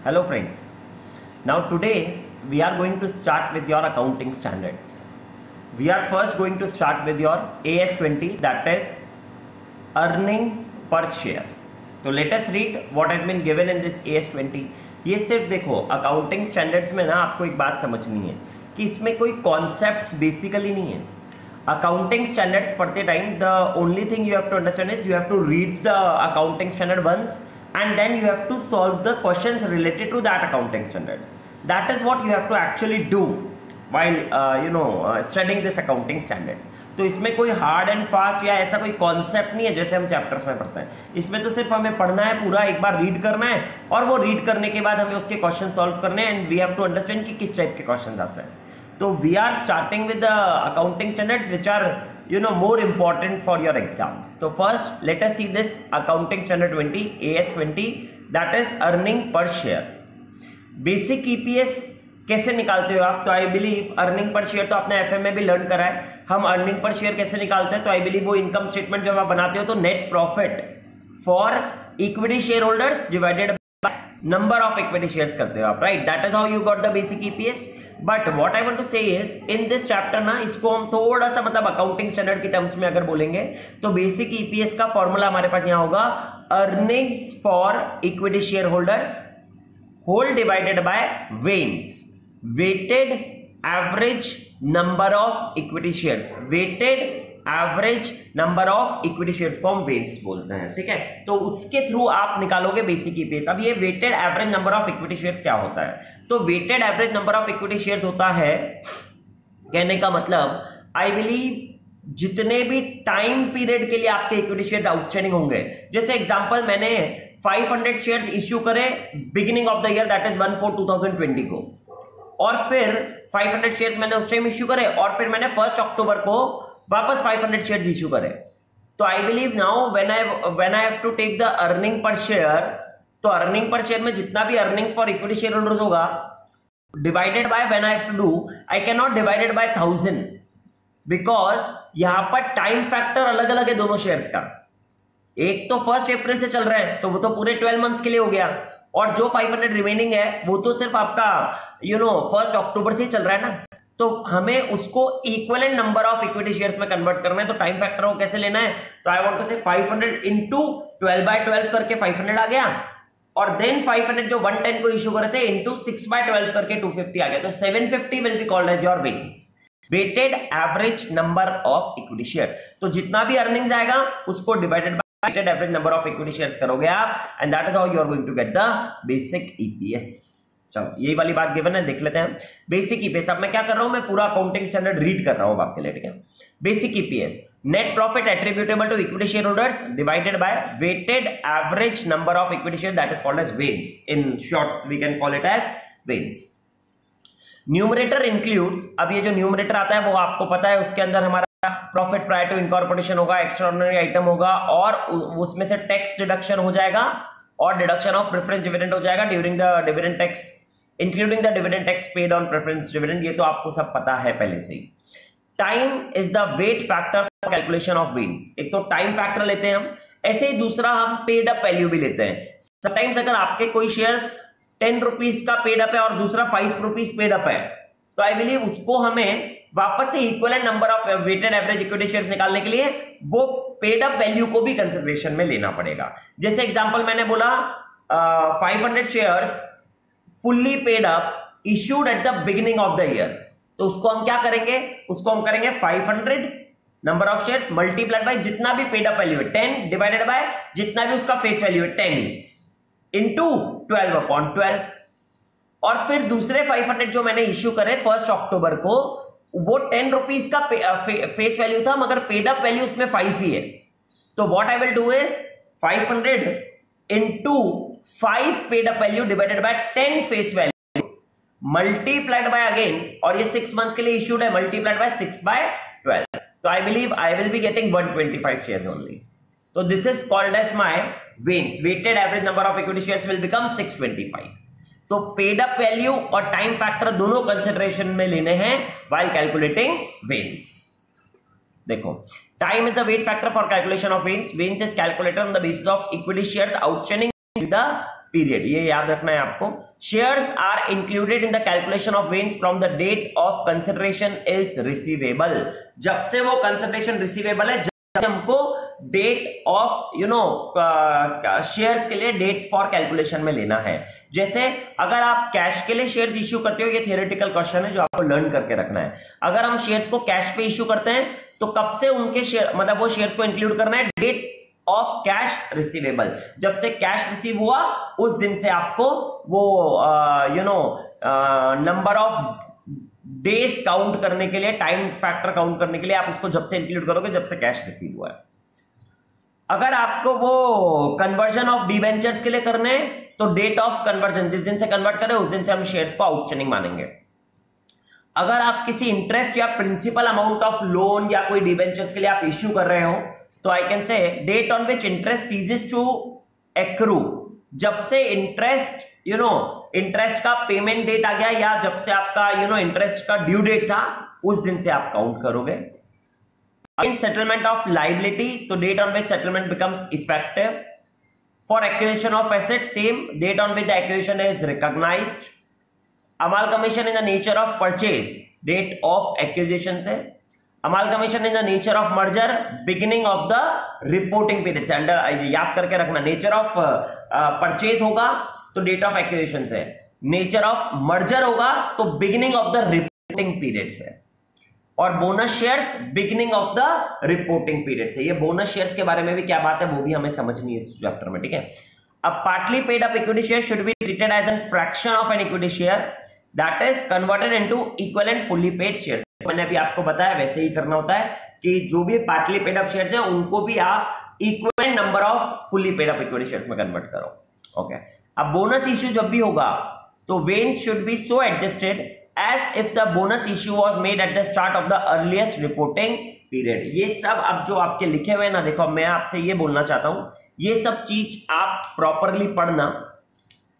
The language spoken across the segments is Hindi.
Hello friends. Now today we are going to start with your accounting standards. We are first going to start with your AS20, that is earning per share. So let us read what has been given in this AS20. ये सिर्फ देखो अकाउंटिंग स्टैंडर्ड्स में ना आपको एक बात समझनी है कि इसमें कोई कॉन्सेप्ट्स बेसिकली नहीं है. अकाउंटिंग स्टैंडर्ड्स पढ़ते time the only thing you have to understand is you have to read the accounting standard once and then you have to solve the questions related to that accounting standard. That is what you have to actually do while studying this accounting standards. तो इसमें कोई हार्ड एंड फास्ट या ऐसा कोई कॉन्सेप्ट नहीं है जैसे हम चैप्टर्स में पढ़ते हैं. इसमें तो सिर्फ हमें पढ़ना है, पूरा एक बार रीड करना है और वो रीड करने के बाद हमें उसके क्वेश्चन सॉल्व करने हैं and we have to understand कि किस टाइप के क्वेश्चन आते हैं. तो we are starting with the accounting standards which are more important for your exams. So first let us see this accounting standard 20 AS20, that is earning per share. Basic EPS कैसे निकालते हो आप? तो I believe earning per share तो आपने एफएम में भी लर्न करा है. हम अर्निंग पर शेयर कैसे निकालते हैं? तो आई बिलीव वो इनकम स्टेटमेंट जब आप बनाते हो तो net profit for equity share holders divided by number of equity shares करते हो आप, right? That is how you got the basic EPS. But what I want to say is in this chapter ना इसको हम थोड़ा सा मतलब अकाउंटिंग स्टैंडर्ड की टर्म्स में अगर बोलेंगे तो बेसिक ईपीएस का फॉर्मूला हमारे पास यहां होगा earnings for equity share holders whole divided by वेन्स, weighted average number of equity shares, weighted average number of equity shares को हम वेट्स बोलते हैं, ठीक है? तो उसके थ्रू आप निकालोगे बेसिक ईपीएस. अब ये weighted average number of equity shares क्या होता है? तो weighted average number of equity shares होता है, कहने का मतलब आई बिलीव जितने भी टाइम पीरियड के लिए आपके इक्विटी शेयर्स आउटस्टैंडिंग होंगे. जैसे एग्जांपल मैंने 500 शेयर्स इश्यू करे beginning of the year, that is 1/4/2020 को, और फिर 500 शेयर्स मैंने उस टाइम इश्यू करे और फिर मैंने 1 अक्टूबर को वापस 500 शेयर्स इश्यू करे. तो I believe now when I have to take the earning per share, तो अर्निंग पर शेयर में जितना भी earnings for equity share holders होगा divided by when I have to do, I can not divided by 1000 because यहां पर टाइम फैक्टर अलग अलग है दोनों शेयर्स का. एक तो 1 अप्रैल से चल रहा है तो वो तो पूरे 12 मंथ्स के लिए हो गया, और जो 500 रिमेनिंग है वो तो सिर्फ आपका 1 अक्टूबर से ही चल रहा है ना. तो हमें उसको equivalent number of equity shares में कन्वर्ट करना है. तो टाइम फैक्टर को कैसे लेना है? तो आई वांट टू से 500 इंटू 12/12 करके 500 आ गया, और देन 500 जो 110 को इश्यू करे थे इंटू 6/12 करके 250 आ गया. तो 750 will be called as your वेन्स, weighted average number of equity share. तो जितना भी अर्निंग्स आएगा उसको divided by weighted average number of equity shares करोगे आप, and that is how you are going to get the basic EPS. चलो यही वाली बात गिवन है, देख लेते हैं बेसिक ईपीएस. अब मैं क्या कर रहा हूं, मैं पूरा अकाउंटिंग स्टैंडर्ड रीड कर रहा हूं आपके लिए, ठीक है? Basic EPS, net profit attributable to equity share holders divided by weighted average number of equity share, that is called as wens. In short we can call it as wens. Numerator includes, अब ये जो न्यूमरेटर आता है वो आपको पता है, उसके अंदर हमारा प्रॉफिट प्रायर टू इनकॉर्पोरेशन होगा, एक्स्ट्राऑर्डिनरी आइटम होगा, और उसमें से टैक्स डिडक्शन हो जाएगा और डिडक्शन ऑफ प्रेफरेंस डिविडेंड हो जाएगा during the dividend tax, including the dividend tax paid on preference dividend. ये तो आपको सब पता है पहले से ही. Time is the weight factor for calculation of वेन्स. एक तो टाइम फैक्टर लेते हैं हम, ऐसे ही दूसरा हम पेड अप वैल्यू भी लेते हैं. समटाइम्स अगर आपके कोई शेयर्स 10 रुपीज का पेड अप है और दूसरा 5 रुपीज पेड अप है, तो आई बिलीव उसको हमें वापस से equivalent number of weighted average equity shares निकालने के लिए वो पेड अप वैल्यू को भी कंसिडरेशन में लेना पड़ेगा. जैसे एग्जांपल मैंने बोला 500 shares fully paid up issued at the beginning of the year, तो उसको हम क्या करेंगे, उसको हम करेंगे 500 number of shares multiplied bye जितना भी पेड अप वैल्यू है 10 डिवाइडेड बाय जितना भी उसका फेस वैल्यू है 10 इंटू 12/12. और फिर दूसरे 500 जो मैंने इश्यू करे 1 अक्टूबर को, वो 10 रुपीज का फेस वैल्यू था मगर पेड अप वैल्यू उसमें 5 ही है. तो what I will do is 500 into 5 paid up value divided by 10 face value multiplied by again, और ये 6 मंथ्स के लिए इश्यूड है, मल्टीप्लाइड बाय 6/12. तो I believe I will be getting 125 shares only. तो this is called as my veins, weighted average number of equity shares will become 625. तो पेड अप वैल्यू और टाइम फैक्टर दोनों कंसिडरेशन में लेने हैं व्हाइल कैलकुलेटिंग वेन्स. देखो, time is the weight factor for calculation of veins. Veins is calculated on the basis of equity shares outstanding with the period, ये याद रखना है आपको। Shares are included in the calculation of वेन्स from the date of consideration is receivable. जब से वो कंसिडरेशन रिसीवेबल है, जब हमको डेट ऑफ शेयर्स के लिए डेट फॉर कैलकुलेशन में लेना है। जैसे अगर आप कैश के लिए शेयर्स इश्यू करते हो, ये थियोरेटिकल क्वेश्चन है जो आपको लर्न करके रखना है। अगर हम शेयर्स को कैश पे इश्यू करते हैं तो कब से उनके शेयर, मतलब वो शेयर्स को इंक्लूड करना है डेट ऑफ कैश रिसीवेबल। जब से कैश रिसीव हुआ उस दिन से आपको वो नंबर ऑफ डेज काउंट करने के लिए, टाइम फैक्टर काउंट करने के लिए आप उसको जब से इंक्लूड करोगे जब से कैश रिसीव हुआ है। अगर आपको वो कन्वर्जन ऑफ डिबेंचर्स के लिए करने तो डेट ऑफ कन्वर्जन, जिस दिन से कन्वर्ट करें उस दिन से हम शेयर्स को आउटस्टैंडिंग मानेंगे। अगर आप किसी इंटरेस्ट या प्रिंसिपल अमाउंट ऑफ लोन या कोई डिबेंचर्स के लिए आप इश्यू कर रहे हो तो I can say date on which interest ceases to accrue. जब से इंटरेस्ट इंटरेस्ट का पेमेंट डेट आ गया या जब से आपका इंटरेस्ट का ड्यू डेट था उस दिन से आप काउंट करोगे। In settlement of liability, तो date on which settlement becomes effective. For acquisition of assets, same date on which the acquisition is recognized. Amalgamation in the nature of purchase, date of acquisition से। Amalgamation in the nature of merger, beginning of the reporting period से। अंडर याद करके रखना, nature of purchase होगा तो date of acquisition से, nature of merger होगा तो beginning of the reporting period से, और bonus shares beginning of the reporting period से। ये बोनस शेयर्स के बारे में भी क्या बात है वो भी हमें समझनी है इस चैप्टर में, ठीक है। अब partly paid up equity share should be treated as an fraction of an equity share that is converted into equal and fully paid shares. मैंने अभी आपको बताया वैसे ही करना होता है कि जो भी पार्टली पेड अप शेयर्स हैं उनको भी आप equal number off fully paid up equity shares में कन्वर्ट करो। ओके, अब बोनस इश्यू जब भी होगा तो veins should be so adjusted as if the bonus issue was made at the start of the earliest reporting period। ये सब अब जो आपके लिखे हुए ना, देखो मैं आपसे ये बोलना चाहता हूं, ये सब चीज आप प्रॉपरली पढ़ना,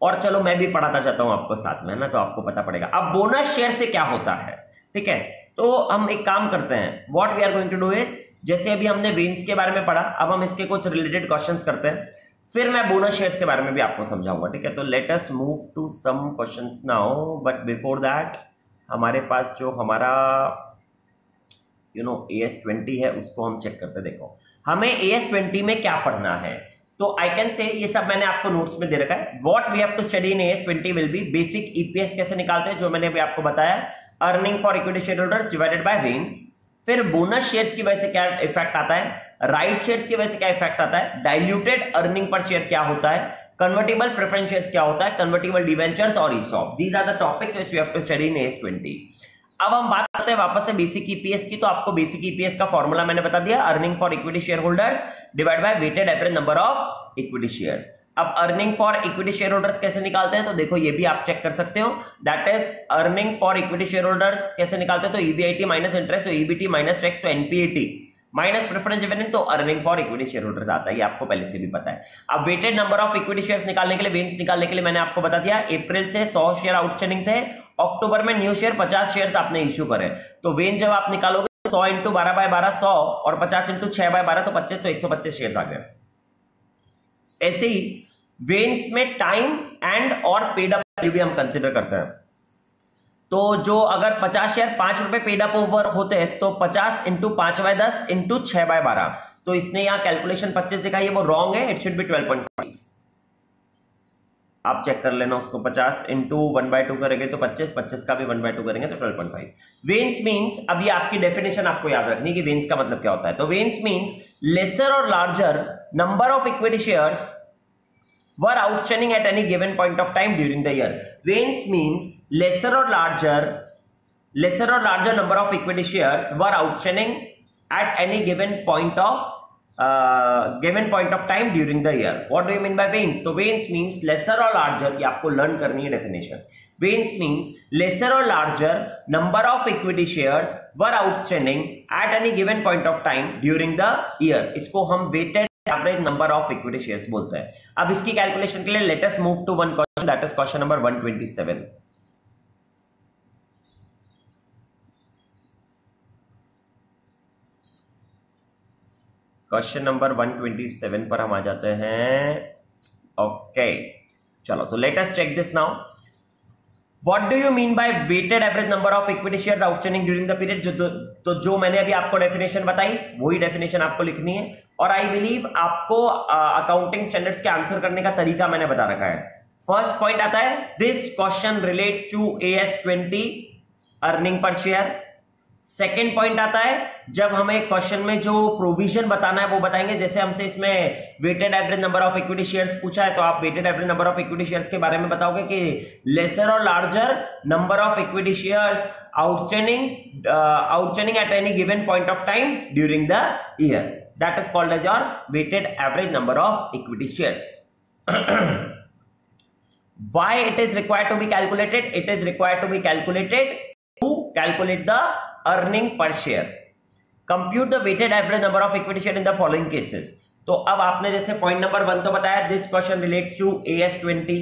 और चलो मैं भी पढ़ाता जाता हूं आपको साथ में ना, तो आपको पता पड़ेगा। अब बोनस शेयर से क्या होता है, ठीक है। तो हम एक काम करते हैं, what we are going to do is, जैसे अभी हमने वेन्स के बारे में पढ़ा, अब हम इसके कुछ रिलेटेड क्वेश्चंस करते हैं, फिर मैं बोनस शेयर्स के बारे में भी आपको समझाऊंगा, ठीक है। तो let us move to some questions now, but before that हमारे पास जो हमारा AS20 है उसको हम चेक करते। देखो हमें AS20 में क्या पढ़ना है, तो आई कैन से ये सब मैंने आपको नोट्स में दे रखा है। What we have to study in AS20 will be basic EPS कैसे निकालते हैं, जो मैंने अभी आपको बताया, earning for equity share holders divided by वेन्स, फिर बोनस शेयर्स की वजह से क्या इफेक्ट आता है, राइट शेयर्स की वजह से क्या इफेक्ट आता है, डाइल्यूटेड अर्निंग पर शेयर क्या होता है, कन्वर्टेबल प्रेफरेंस शेयर्स क्या होता है, कन्वर्टेबल डिवेंचर्स और ESOP। These are the topics which we have to study in AS20। अब हम बात करते हैं वापस से बेसिक EPS की। तो आपको बेसिक EPS का फॉर्मूला मैंने बता दिया, earning for equity share holders divide by weighted average number of equity shares. अब earning for equity share holders कैसे निकालते हैं, तो देखो ये भी आप चेक कर सकते हो, that is earning for equity share holders कैसे निकालते हैं, तो EBIT माइनस इंटरेस्ट, तो EBT माइनस टैक्स, तो NPAT माइनस प्रेफरेंस डिविडेंड, तो earning for equity share holders आता है, ये आपको पहले से भी पता है। अब weighted number of equity shares निकालने के लिए, वेन्स निकालने के लिए मैंने आपको बता दिया, अप्रैल से 100 शेयर आउटस्टैंडिंग थे, अक्टूबर में न्यू शेयर 50 शेयर्स आपने इश्यू करे, तो वेन्स जब आप निकालोगे 100 इंटू 12/12 100 और 50 इंटू 6/12 तो 25, तो 125 शेयर्स आ गए। ऐसे ही वेन्स में टाइम एंड और पेड अप भी हम कंसिडर करते हैं। तो जो अगर 50 शेयर 5 रुपए पेड अप ओवर होते हैं तो 50 इंटू 5/10 इंटू 6/12, तो इसने यहां कैलकुलेशन 25 दिखाई है, वो रॉन्ग है, इट शुड बी 12.5। आप चेक कर लेना उसको, 50 इंटू 1/2 करेंगे तो 25, 25 का भी 1/2 करेंगे तो 12.5। वेन्स मीन्स, अब ये आपकी डेफिनेशन आपको याद रखनी है कि वेन्स का मतलब क्या होता है। तो वेन्स मीन्स लेसर और larger number of equity shares were outstanding at any given point of time during the year। Veins means lesser or larger number of equity shares were outstanding at any given point of time during the year। What do you mean by veins? तो veins means lesser or larger, ये आपको लर्न करनी है definition. Veins means lesser or larger number of equity shares were outstanding at any given point of time during the year। इसको हम weighted average number of equity shares बोलते हैं। अब इसकी कैलकुलेशन के लिए let us move to one question, that is question number 127। Question number 127 पर हम आ जाते हैं। ओके, चलो तो let us check this now. What do you mean by weighted average number of equity shares outstanding during the period? जो मैंने अभी आपको डेफिनेशन बताई वही डेफिनेशन आपको लिखनी है. और आई बिलीव आपको अकाउंटिंग स्टैंडर्ड्स के आंसर करने का तरीका मैंने बता रखा है. फर्स्ट पॉइंट आता है this question relates to AS20 earning per share. Second point आता है जब हमें क्वेश्चन में जो प्रोविजन बताना है वो बताएंगे. जैसे हमसे इसमें weighted average number of equity shares पूछा है तो आप weighted average number of equity shares के बारे में बताओगे कि लेसर और larger number of equity shares outstanding at any given point of time during the year. That is called as your weighted average number of equity shares. Why it is required to be calculated? It is required to be calculated to calculate the earning per share. Compute the weighted average number of equity share in the following cases. तो अब आपने जैसे पॉइंट नंबर 1 तो बताया this question relates to AS20.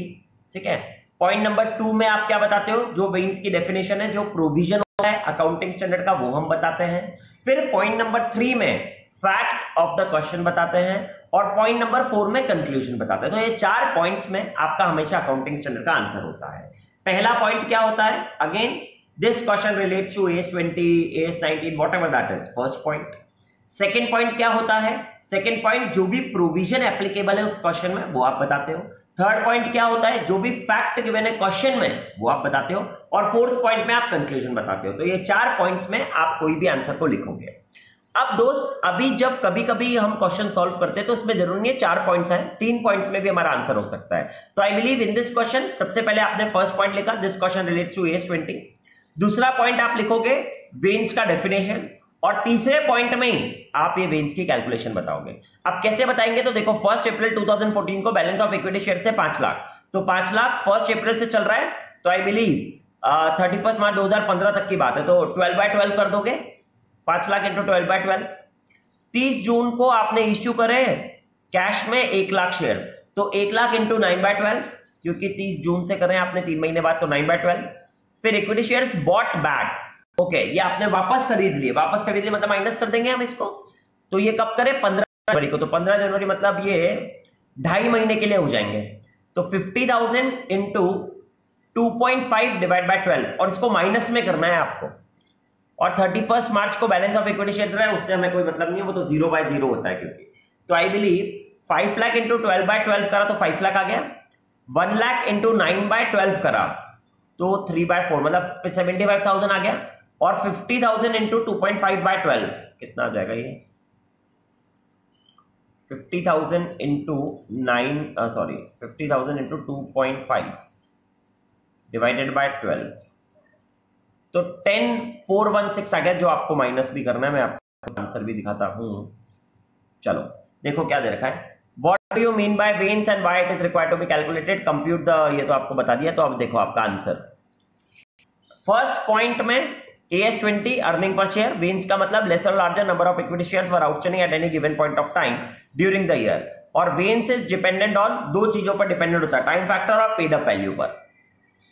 ठीक है. पॉइंट नंबर 2 में आप क्या बताते हो? जो वेन्स की डेफिनेशन है, जो प्रोविजन होता है अकाउंटिंग स्टैंडर्ड का, वो हम बताते हैं. फिर पॉइंट नंबर 3 में फैक्ट ऑफ द क्वेश्चन बताते हैं और पॉइंट नंबर 4 में कंक्लूजन बताते हैं. तो ये 4 पॉइंट्स में आपका हमेशा अकाउंटिंग स्टैंडर्ड का आंसर होता है. पहला पॉइंट क्या होता है? Again this question relates to AS20, AS19, whatever that is. First point. Second point क्या होता है? सेकंड पॉइंट जो भी प्रोविजन एप्लीकेबल है उस क्वेश्चन में वो आप बताते हो. थर्ड पॉइंट क्या होता है? जो भी फैक्ट गिवन है क्वेश्चन में वो आप बताते हो. और फोर्थ पॉइंट में आप कंक्लूजन बताते हो. तो ये 4 पॉइंट्स में आप कोई भी आंसर को लिखोगे. अब दोस्त अभी जब कभी कभी हम क्वेश्चन सॉल्व करते हैं तो उसमें जरूरी नहीं है 4 पॉइंट्स हैं, 3 पॉइंट्स में भी हमारा आंसर हो सकता है. तो I believe in this question सबसे पहले आपने फर्स्ट पॉइंट लिखा this question relates to AS20. दूसरा पॉइंट आप लिखोगे वेन्स का डेफिनेशन और तीसरे पॉइंट में आप ये वेन्स की कैलकुलेशन बताओगे. अब कैसे बताएंगे? तो देखो 1 अप्रैल 2014 को बैलेंस ऑफ इक्विटी शेयर से 5 लाख. तो 5 लाख 1 अप्रैल से चल रहा है तो आई बिलीव 31 मार्च 2015 तक की बात है. तो 12/12 कर दोगे. 5 लाख इंटू 12/12. 30 जून को आपने इश्यू करे कैश में 1 लाख शेयर्स. तो 1 लाख इंटू 9/12 क्योंकि 30 जून से करें आपने 3 महीने बाद तो 9/12. फिर equity shares bought back. Okay, ये आपने वापस खरीद लिए. वापस खरीद लिए मतलब माइनस कर देंगे हम इसको. तो ये कब करें? 15 जनवरी को. तो 15 जनवरी मतलब ये 2.5 महीने के लिए हो जाएंगे. तो 50,000 इंटू 2.5 डिवाइड बाय 12 और इसको माइनस में करना है आपको. और 31 मार्च को बैलेंस ऑफ इक्विटी शेयर्स रहा है उससे हमें कोई मतलब नहीं है, वो तो 0/0 होता है क्योंकि. तो आई बिलीव 5 लाख इंटू 12/12 करा तो 5 लाख आ गया. 1 लाख इंटू 9/12 करा तो 3/4 मतलब 75,000 आ गया. और 50,000 इंटू 2.5/12 कितना आ जाएगा? ये 50,000 इंटू 50,000 इंटू 2.5 डिवाइडेड बाय 12 तो 10,416 आ गया, जो आपको माइनस भी करना है. मैं आपको आंसर भी दिखाता हूं. चलो देखो क्या दे रखा है. What do you mean by वेन्स and why it is required to be calculated. Compute the, ये तो आपको बता दिया. तो अब देखो आपका आंसर. फर्स्ट पॉइंट में AS20 अर्निंग पर शेयर. वेन्स का मतलब lesser larger number of equity shares were outstanding at any given point of time during the year. और वेन्स इज डिपेंडेंट ऑन 2 चीजों पर डिपेंडेंट होता है, टाइम फैक्टर और पेड अप वैल्यू पर.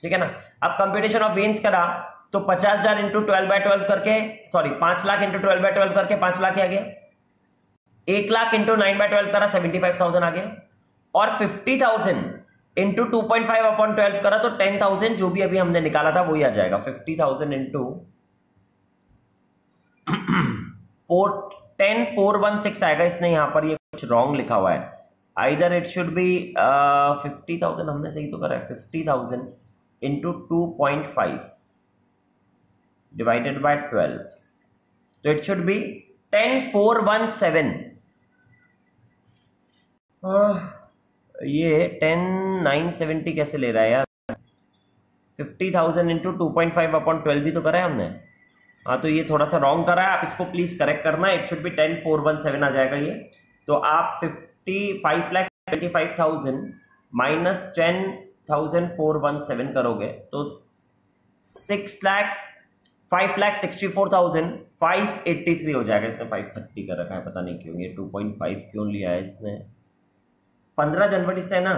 ठीक है ना. अब कंप्यूटेशन ऑफ वेन्स करा तो 50,000 इंटू 12/12 करके 5 लाख इंटू 12/12 करके 5 लाख आ गया. 1 लाख इंटू 9/12 करा 75,000 आ गया. और 50,000 इंटू 2.5/12 करा तो 10,000 जो भी अभी हमने निकाला था वही आ जाएगा. 50,000 इंटू 10,416 आएगा. इसने यहां पर ये कुछ रॉन्ग लिखा हुआ है. आइदर इट शुड बी 50,000 हमने सही तो करा है. 50,000 इंटू 2.5 डिवाइडेड बाय 12 तो इट शुड बी 10,417. ये 10,970 कैसे ले रहा है यार. 50,000 इंटू 2.5/12 भी तो करा है हमने. हाँ तो ये थोड़ा सा रॉन्ग करा है. आप इसको प्लीज करेक्ट करना. इट शुड बी 10,417 आ जाएगा ये. तो आप 55,75,000 माइनस 10,417 करोगे तो 5,64,583 हो जाएगा. इसने 530 कर रखा है, पता नहीं क्यों. ये 2.5 क्यों लिया है इसने. 15 जनवरी से ना,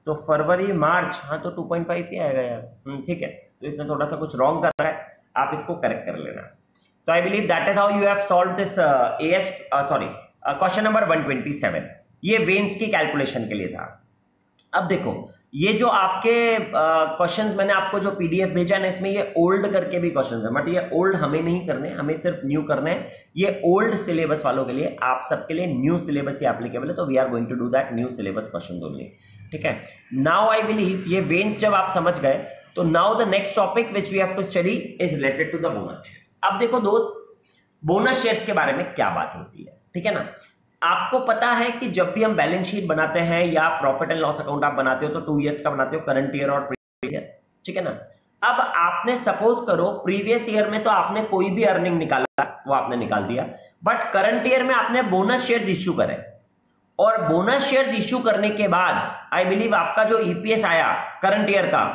तो फरवरी मार्च, हाँ तो 2.5 ही आएगा यार. ठीक है. तो इसने थोड़ा सा कुछ रॉन्ग कर रहा है, आप इसको करेक्ट कर लेना. तो I believe that is how you have solve this question number 127. ये वेन्स की कैलकुलेशन के लिए था. अब देखो, ये जो आपके क्वेश्चंस मैंने आपको जो पीडीएफ भेजा है ना, इसमें ये ओल्ड करके भी क्वेश्चंस है, बट ये ओल्ड हमें नहीं करने, हमें सिर्फ न्यू करने हैं। ये ओल्ड सिलेबस वालों के लिए, आप सबके लिए न्यू सिलेबस ही एप्लीकेबल है, तो we are going to do that new syllabus questions only. ठीक है, नाउ आई बिलीव ये वेन्स जब आप समझ गए, तो now the next topic which we have to study is related to the bonus shares. अब देखो दोस्त, बोनस शेयर्स के बारे में क्या बात होती है, ठीक है ना। आपको पता है कि जब भी हम बैलेंस शीट बनाते हैं या प्रॉफिट एंड लॉस अकाउंट आप बनाते हो, तो 2 इयर्स का बनाते हो, करंट ईयर और प्रीवियस ईयर, ठीक है ना। अब आपने सपोज करो प्रीवियस ईयर में तो आपने कोई भी अर्निंग निकाला, वो आपने निकाल दिया, बट करंट ईयर में आपने बोनस शेयर्स इश्यू करे, और बोनस शेयर्स इश्यू करने के बाद आई बिलीव आपका जो ईपीएस आया करंट ईयर का,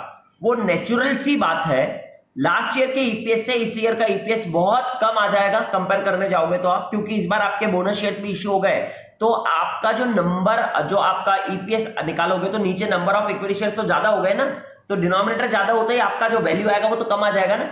वो नेचुरल सी बात है, लास्ट ईयर के ईपीएस से इस ईयर का ईपीएस बहुत कम आ जाएगा कंपेयर करने जाओगे तो आप, क्योंकि इस बार आपके बोनस शेयर्स भी इश्यू हो गए, तो आपका जो नंबर, जो आपका ईपीएस निकालोगे तो नीचे नंबर ऑफ इक्विटी शेयर्स तो ज्यादा हो गए ना, तो डिनोमिनेटर ज्यादा होता ही आपका जो वैल्यू आएगा वो तो कम आ जाएगा ना।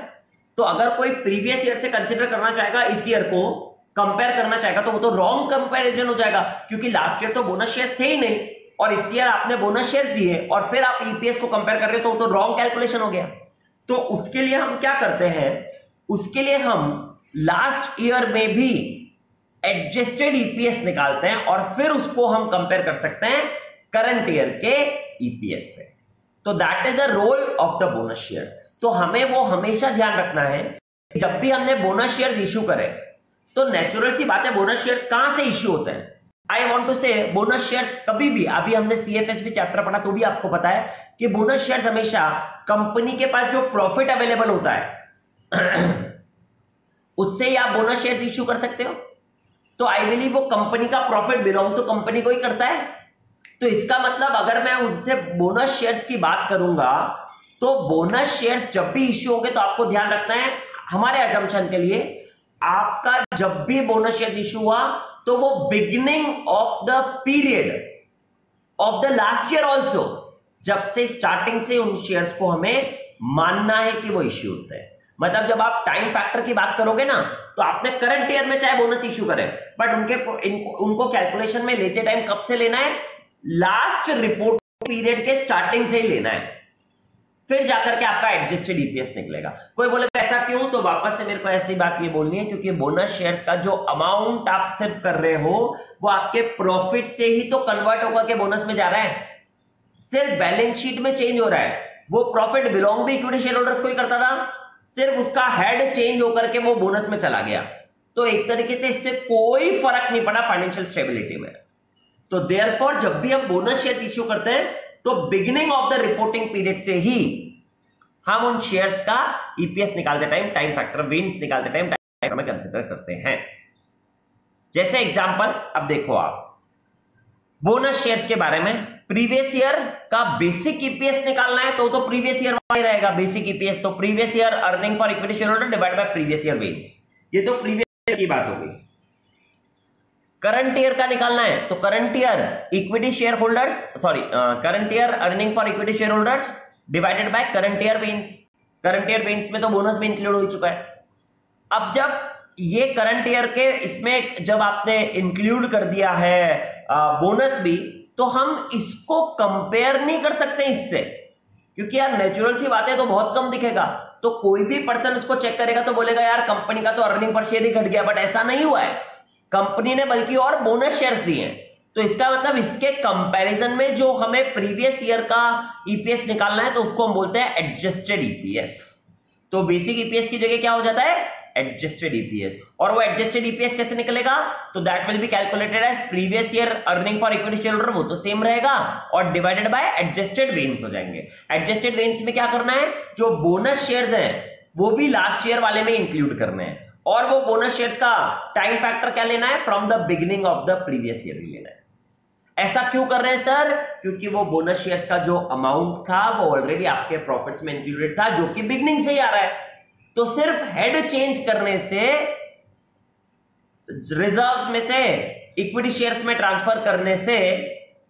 तो अगर कोई प्रीवियस ईयर से कंसिडर करना चाहेगा, इस ईयर को कंपेयर करना चाहेगा, तो वो तो रॉन्ग कंपेरिजन हो जाएगा, क्योंकि लास्ट ईयर तो बोनस शेयर्स थे ही नहीं, और इस ईयर आपने बोनस शेयर्स दिए और फिर आप ईपीएस को कंपेयर कर रहे हो, तो वो तो रॉन्ग कैलकुलेशन हो गया। तो उसके लिए हम क्या करते हैं, उसके लिए हम लास्ट ईयर में भी एडजस्टेड ईपीएस निकालते हैं, और फिर उसको हम कंपेयर कर सकते हैं करंट ईयर के ईपीएस से। तो that is the role of the bonus shares. तो हमें वो हमेशा ध्यान रखना है, जब भी हमने बोनस शेयर्स इश्यू करे, तो नेचुरल सी बात है बोनस शेयर्स कहां से इश्यू होते हैं। आई वॉन्ट टू से बोनस शेयर्स कभी भी, अभी हमने सीएफएस भी चैप्टर पढ़ा तो भी आपको पता है कि बोनस शेयर्स हमेशा कंपनी के पास जो प्रॉफिट अवेलेबल होता है उससे ही आप बोनस शेयर्स इश्यू कर सकते हो। तो आई बिलीव वो कंपनी का प्रॉफिट बिलोंग तो कंपनी को ही करता है। तो इसका मतलब अगर मैं उनसे बोनस शेयर्स की बात करूंगा, तो बोनस शेयर्स जब भी इश्यू होंगे, तो आपको ध्यान रखना है, हमारे अजम्पशन के लिए, आपका जब भी बोनस शेयर्स इश्यू हुआ तो वो beginning of the period of the last year also, जब से स्टार्टिंग से उन शेयर्स को हमें मानना है कि वो इश्यू होते हैं। मतलब जब आप टाइम फैक्टर की बात करोगे ना, तो आपने करंट ईयर में चाहे बोनस इश्यू करें, बट उनको कैलकुलेशन में लेते टाइम कब से लेना है, लास्ट रिपोर्ट पीरियड के स्टार्टिंग से ही लेना है, फिर जाकर के आपका एडजस्टेड ईपीएस निकलेगा। कोई बोलेगा ऐसा क्यों, तो वापस से मेरे को ऐसी बात ये बोलनी है, क्योंकि बोनस शेयर्स का जो अमाउंट आप सिर्फ कर रहे हो, वो आपके प्रॉफिट से ही तो कन्वर्ट होकर के बोनस में जा रहा है, सिर्फ बैलेंस शीट में चेंज हो रहा है। वो प्रॉफिट बिलोंग भी इक्विटी शेयर होल्डर्स को ही करता था, सिर्फ उसका हेड चेंज होकर के वो बोनस में चला गया। तो एक तरीके से इससे कोई फर्क नहीं पड़ा फाइनेंशियल स्टेबिलिटी में। तो देयरफॉर जब भी हम बोनस शेयर इश्यू करते हैं, तो beginning of the reporting period से ही हम उन शेयर्स का ईपीएस निकालते टाइम, टाइम फैक्टर वेन्स निकालते टाइम टाइम फैक्टर में कंसीडर करते हैं। जैसे एग्जांपल, अब देखो आप बोनस शेयर्स के बारे में, प्रीवियस ईयर का बेसिक ईपीएस निकालना है, तो प्रीवियस ईयर वाला रहेगा बेसिक ईपीएस। तो previous year earning for equity share holder divide bye previous year veins, ये तो प्रीवियस ईयर की बात हो गई। करंट ईयर का निकालना है, तो current year equity share holders, current year earning for equity share holders divided by current year veins. Current year veins में तो बोनस भी इंक्लूड हो चुका है। अब जब ये करंट ईयर के इसमें जब आपने इंक्लूड कर दिया है बोनस भी, तो हम इसको कंपेयर नहीं कर सकते इससे, क्योंकि यार नेचुरल सी बात है, तो बहुत कम दिखेगा। तो कोई भी पर्सन उसको चेक करेगा तो बोलेगा यार कंपनी का तो अर्निंग पर शेयर ही घट गया, बट ऐसा नहीं हुआ है, कंपनी ने बल्कि और बोनस शेयर्स दिए हैं। तो इसका मतलब इसके कंपैरिजन में जो हमें प्रीवियस ईयर का ईपीएस निकालना है, तो उसको हम बोलते हैं एडजस्टेड ईपीएस। तो बेसिक ईपीएस की जगह क्या हो जाता है, एडजस्टेड ईपीएस। और वो एडजस्टेड ईपीएस कैसे निकलेगा, तो that will be calculated as previous year earning for equity share holder, वो तो सेम रहेगा, और डिवाइडेड बाय एडजस्टेड वेन्स हो जाएंगे। एडजस्टेड वेन्स में क्या करना है, जो बोनस शेयर्स हैं वो भी लास्ट ईयर वाले में इंक्लूड करने हैं, और वो बोनस शेयर्स का टाइम फैक्टर क्या लेना है, from the beginning of the previous year ही लेना है। ऐसा क्यों कर रहे हैं सर, क्योंकि वो बोनस शेयर्स का जो अमाउंट था वो ऑलरेडी आपके प्रॉफिट्स में इंक्लूडेड था, जो कि बिगिनिंग से ही आ रहा है। तो सिर्फ हेड चेंज करने से, रिजर्व्स में से इक्विटी शेयर्स में ट्रांसफर करने से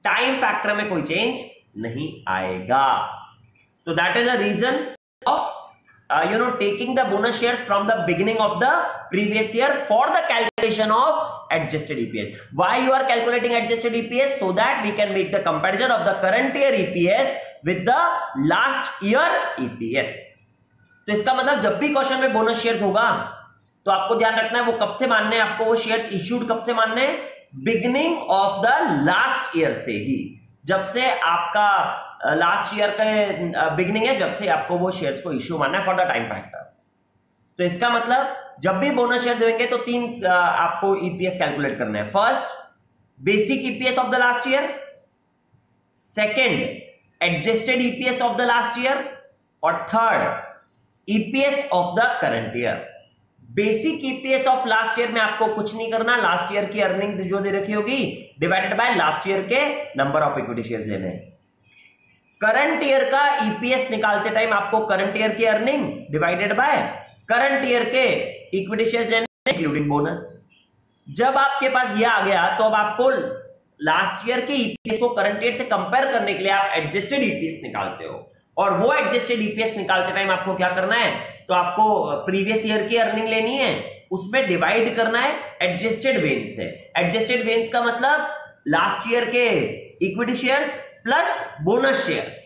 टाइम फैक्टर में कोई चेंज नहीं आएगा। तो that is the reason of taking the bonus shares from the beginning of the previous year for the calculation of adjusted EPS. Why you are calculating adjusted EPS? So that we can make the comparison of the current year EPS with the last year EPS. तो इसका मतलब जब भी क्वेश्चन में बोनस शेयर्स होगा तो आपको ध्यान रखना है वो कब से मानने हैं, आपको वो शेयर्स इश्यूड कब से मानने हैं, beginning of the last year से ही, जब से आपका लास्ट ईयर का बिगिनिंग है, जब से आपको वो शेयर्स को इश्यू मानना है फॉर द टाइम फैक्टर। तो इसका मतलब जब भी बोनस शेयर्स होंगे तो तीन आपको ईपीएस कैलकुलेट करना है। First basic EPS of the last year, second adjusted EPS of the last year, और third EPS of the current year. Basic EPS of last year में आपको कुछ नहीं करना, लास्ट ईयर की अर्निंग जो दे रखी होगी डिवाइडेड बाय लास्ट ईयर के नंबर ऑफ इक्विटी शेयर्स लेने हैं। करंट ईयर का ईपीएस निकालते टाइम आपको करंट ईयर की earning divided by current year के इक्विटी शेयर्स लेने इंक्लूडिंग बोनस। जब आपके पास ये आ गया तो अब आपको लास्ट ईयर के ईपीएस को करंट ईयर से कंपेयर करने के लिए आप एडजस्टेड ईपीएस निकालते हो, और वो एडजस्टेड ईपीएस निकालते टाइम आपको क्या करना है, तो आपको प्रीवियस ईयर की अर्निंग लेनी है, उसमें डिवाइड करना है एडजस्टेड वेन्स से। एडजस्टेड वेन्स का मतलब लास्ट ईयर के equity shares plus bonus shares,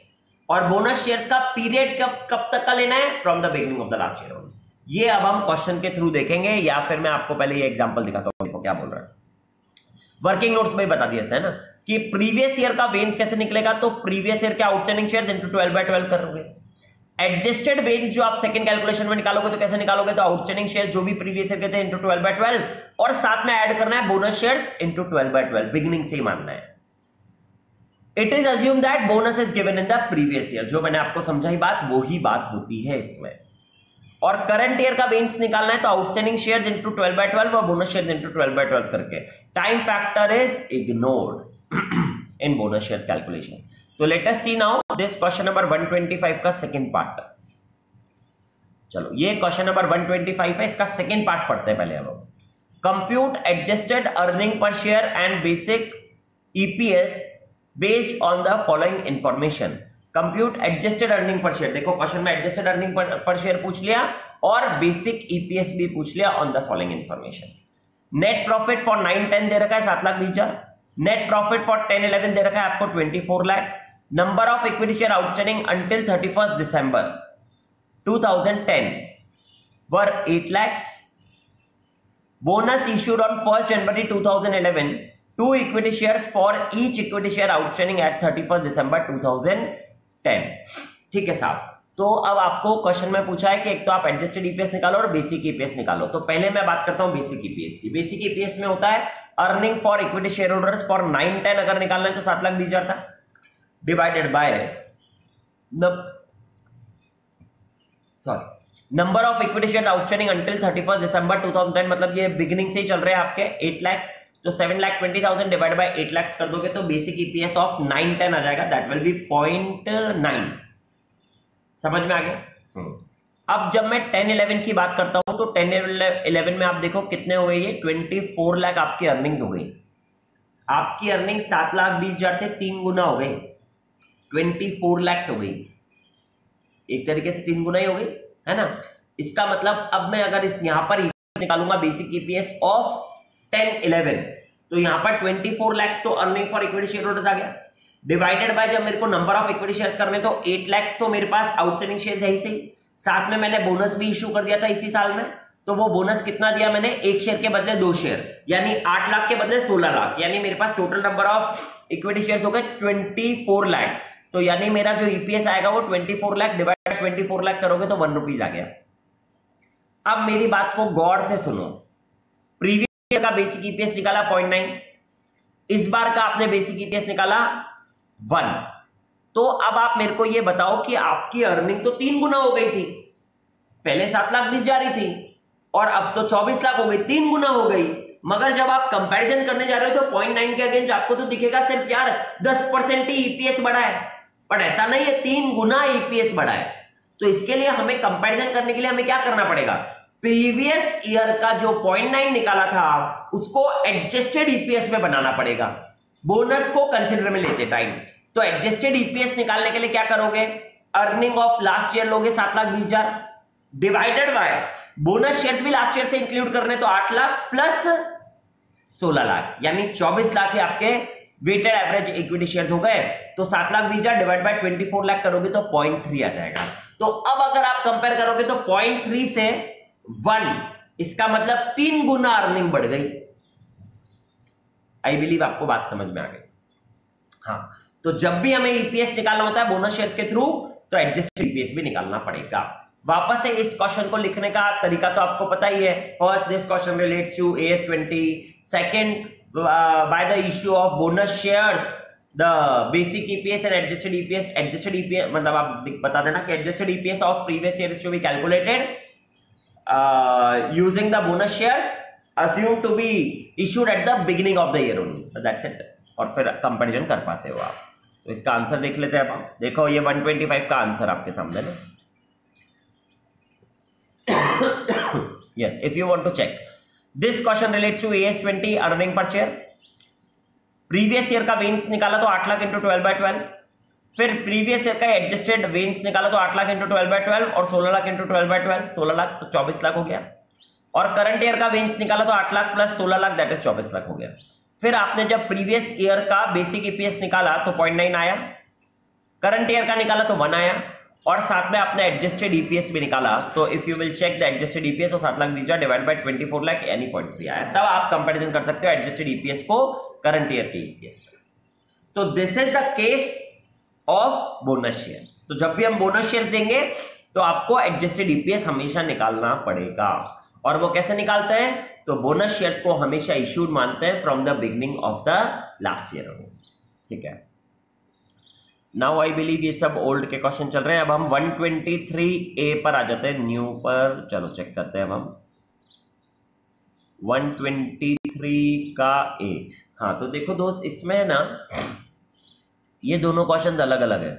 और बोनस शेयर्स का पीरियड कब तक का लेना है, from the beginning of the last year. ये अब हम क्वेश्चन के थ्रू देखेंगे, या फिर मैं आपको पहले ये एग्जांपल दिखाता हूं, देखो क्या बोल रहा है। वर्किंग नोट्स में बता दिया है ना कि प्रीवियस ईयर का वेन्स कैसे निकलेगा, तो प्रीवियस ईयर के आउटस्टैंडिंग शेयर्स इनटू 12/12 करोगे। एडजस्टेड वेन्स जो आप सेकंड कैलकुलेशन में निकालोगे तो कैसे निकालोगे, तो आउटस्टैंडिंग शेयर्स जो भी प्रीवियस ईयर के थे इनटू 12/12, और साथ में ऐड करना है बोनस शेयर्स इनटू 12/12, बिगिनिंग से ही मानना है। It is assume that bonus is given in the previous year, जो मैंने आपको समझाई बात वो ही बात होती है इसमें। और करंट ईयर का वेन्स निकालना है तो आउटस्टैंडिंग शेयर्स इनटू 12/12 और बोनस शेयर्स इनटू 12/12 करके। Time factor is ignored in bonus shares calculation. तो let us see now this question number 125 का सेकंड पार्ट। चलो ये क्वेश्चन नंबर 125 है, इसका सेकंड पार्ट पढ़ते हैं पहले हम। Compute adjusted earning per share and basic EPS based on the following information. Compute adjusted earning per share, देखो क्वेश्चन में एडजस्टेड अर्निंग पर शेयर पूछ लिया और बेसिक ईपीएस भी पूछ लिया on the following information. Net profit for 9-10 दे रखा है 7,20,000। नेट प्रॉफिट फॉर 10-11 दे रखा है आपको 24 lakh. Number of equity share outstanding until 31 December 2010 were 8 lakhs। Bonus issued on 1 January 2011, 2 equity shares for each equity share outstanding at 31 दिसंबर 2010। ठीक है साहब, तो अब आपको क्वेश्चन में पूछा है कि एक तो आप एडजस्टेड ईपीएस निकालो और बेसिक ईपीएस निकालो। तो पहले मैं बात करता हूं बेसिक ईपीएस की। बेसिक ईपीएस में होता है earning for equity share holders for 9-10 अगर निकालना है तो 7,20,000 था, divided by number of equity share outstanding until 31 दिसंबर 2010, मतलब ये बिगिनिंग से ही चल रहे हैं आपके 8 लाख, तो 7,20,000 डिवाइड बाय 8 लाख कर दोगे तो बेसिक ईपीएस ऑफ 9-10 आ जाएगा, दैट विल बी 0.9। समझ में आ गया। अब जब मैं 10-11 की बात करता हूं तो 10-11 में आप देखो कितने हो गए, ये 24 लाख आपकी अर्निंग्स हो गई। आपकी अर्निंग 7,20,000 से 3 गुना हो गई, 24 लाख हो गई, एक तरीके से 3 गुना ही हो गई, है ना। इसका मतलब अब मैं अगर इस यहां पर निकालूंगा बेसिक ईपीएस ऑफ 10-11 तो यहां पर 24 लाख तो earning for equity share holders आ गया, डिवाइडेड बाय जब मेरे को नंबर ऑफ इक्विटी शेयर्स करने तो 8 लाख तो मेरे पास आउटस्टैंडिंग शेयर्स है ही सही, साथ में मैंने बोनस भी इश्यू कर दिया था इसी साल में। तो वो बोनस कितना दिया मैंने, 1 शेयर के बदले 2 शेयर, यानी 8 लाख के बदले 16 लाख, यानी मेरे पास total number of equity shares हो गए 24 लाख। तो यानी मेरा जो ईपीएस आएगा वो 24 लाख डिवाइड 24 लाख करोगे तो 1 रुपीज आ गया। अब मेरी बात को गौर से सुनो, प्रीवियस ईयर का बेसिक ईपीएस निकाला 0.9, इस बार का आपने बेसिक ईपीएस निकाला 1। तो अब आप मेरे को ये बताओ कि आपकी अर्निंग तो 3 गुना हो गई थी, पहले 7,20,000 जा रही थी और अब तो 24 लाख हो गई, 3 गुना हो गई। मगर जब आप कंपैरिजन करने जा रहे हो तो 0.9 के अगेंस्ट आपको तो दिखेगा सिर्फ यार 10% ही ईपीएस बढ़ा है, बट ऐसा नहीं है, 3 गुना ईपीएस बढ़ा है। तो इसके लिए हमें कंपैरिजन करने के लिए हमें क्या करना पड़ेगा, प्रीवियस ईयर का जो 0.9 निकाला था उसको एडजस्टेड ईपीएस में बनाना पड़ेगा, बोनस को कंसिडर में लेते टाइम। तो एडजस्टेड ईपीएस निकालने के लिए क्या करोगे, अर्निंग ऑफ लास्ट ईयर लोगे 7,20,000 डिवाइडेड बाय बोनस शेयर्स भी लास्ट ईयर से इंक्लूड करने तो 8 लाख प्लस 16 लाख, यानी 24 लाख ही आपके वेटेड एवरेज इक्विटी शेयर्स हो गए। तो 7 लाख 20,000 डिवाइड बाय 24 लाख करोगे तो 0.3 आ जाएगा। तो अब अगर आप कंपेयर करोगे तो 0.3 से 1, इसका मतलब 3 गुना अर्निंग बढ़ गई। आई बिलीव आपको बात समझ में आ गई। हाँ, तो जब भी हमें ईपीएस निकालना होता है बोनस शेयर्स के थ्रू, तो एडजस्टेड ईपीएस भी निकालना पड़ेगा। वापस से इस क्वेश्चन को लिखने का तरीका तो आपको पता ही है। First, this question relates to AS20। Second, by the issue of bonus shares the basic EPS and adjusted EPS. Adjusted EPS मतलब आप बता देना कि adjusted EPS of previous year is to be calculated using the bonus shares assumed to be issued at the beginning of the year only. That's it. और फिर कंपैरिजन कर पाते हो आप। तो इसका आंसर देख लेते हैं अब हम। देखो ये 125 का आंसर आपके सामने ना। Yes, if you want to check, this question relates to AS20 earning per share। Previous year का वेन्स निकाला तो 8 लाख इंटू 12/12। फिर प्रीवियस ईयर का एडजस्टेड वेन्स निकाला तो 8 लाख इंटू 12/12 और 16 लाख इंटू 12/12। 16 लाख तो 24 लाख हो गया। और करंट ईयर का वेन्स निकाला तो 8 lakh plus 16 lakh that is 24 lakh हो गया। फिर आपने जब प्रीवियस ईयर का बेसिक ईपीएस निकाला तो 0.9 आया, करंट ईयर का निकाला तो 1 आया, और साथ में आपने एडजस्टेड ईपीएस भी निकाला। तो if you will check the adjusted EPS तो 7 लाख 20,000 डिवाइड बाय 24 लाख यानी 0.3 आया। तब आप कंपैरिजन कर सकते हो एडजस्टेड ईपीएस को करंट ईयर के ईपीएस से। तो this is the case of bonus shares. तो जब भी हम बोनस शेयर्स देंगे तो आपको एडजस्टेड ईपीएस हमेशा निकालना पड़ेगा। और वो कैसे निकालते हैं? तो बोनस शेयर्स को हमेशा इश्यूड मानते हैं from the beginning of the last year. ठीक है, नाउ आई बिलीव ये सब ओल्ड के क्वेश्चन चल रहे हैं। अब हम 123A पर आ जाते हैं, न्यू पर। चलो चेक करते हैं अब हम 123 का A। हाँ, तो देखो दोस्त, इसमें है ना ये दोनों क्वेश्चन अलग अलग है।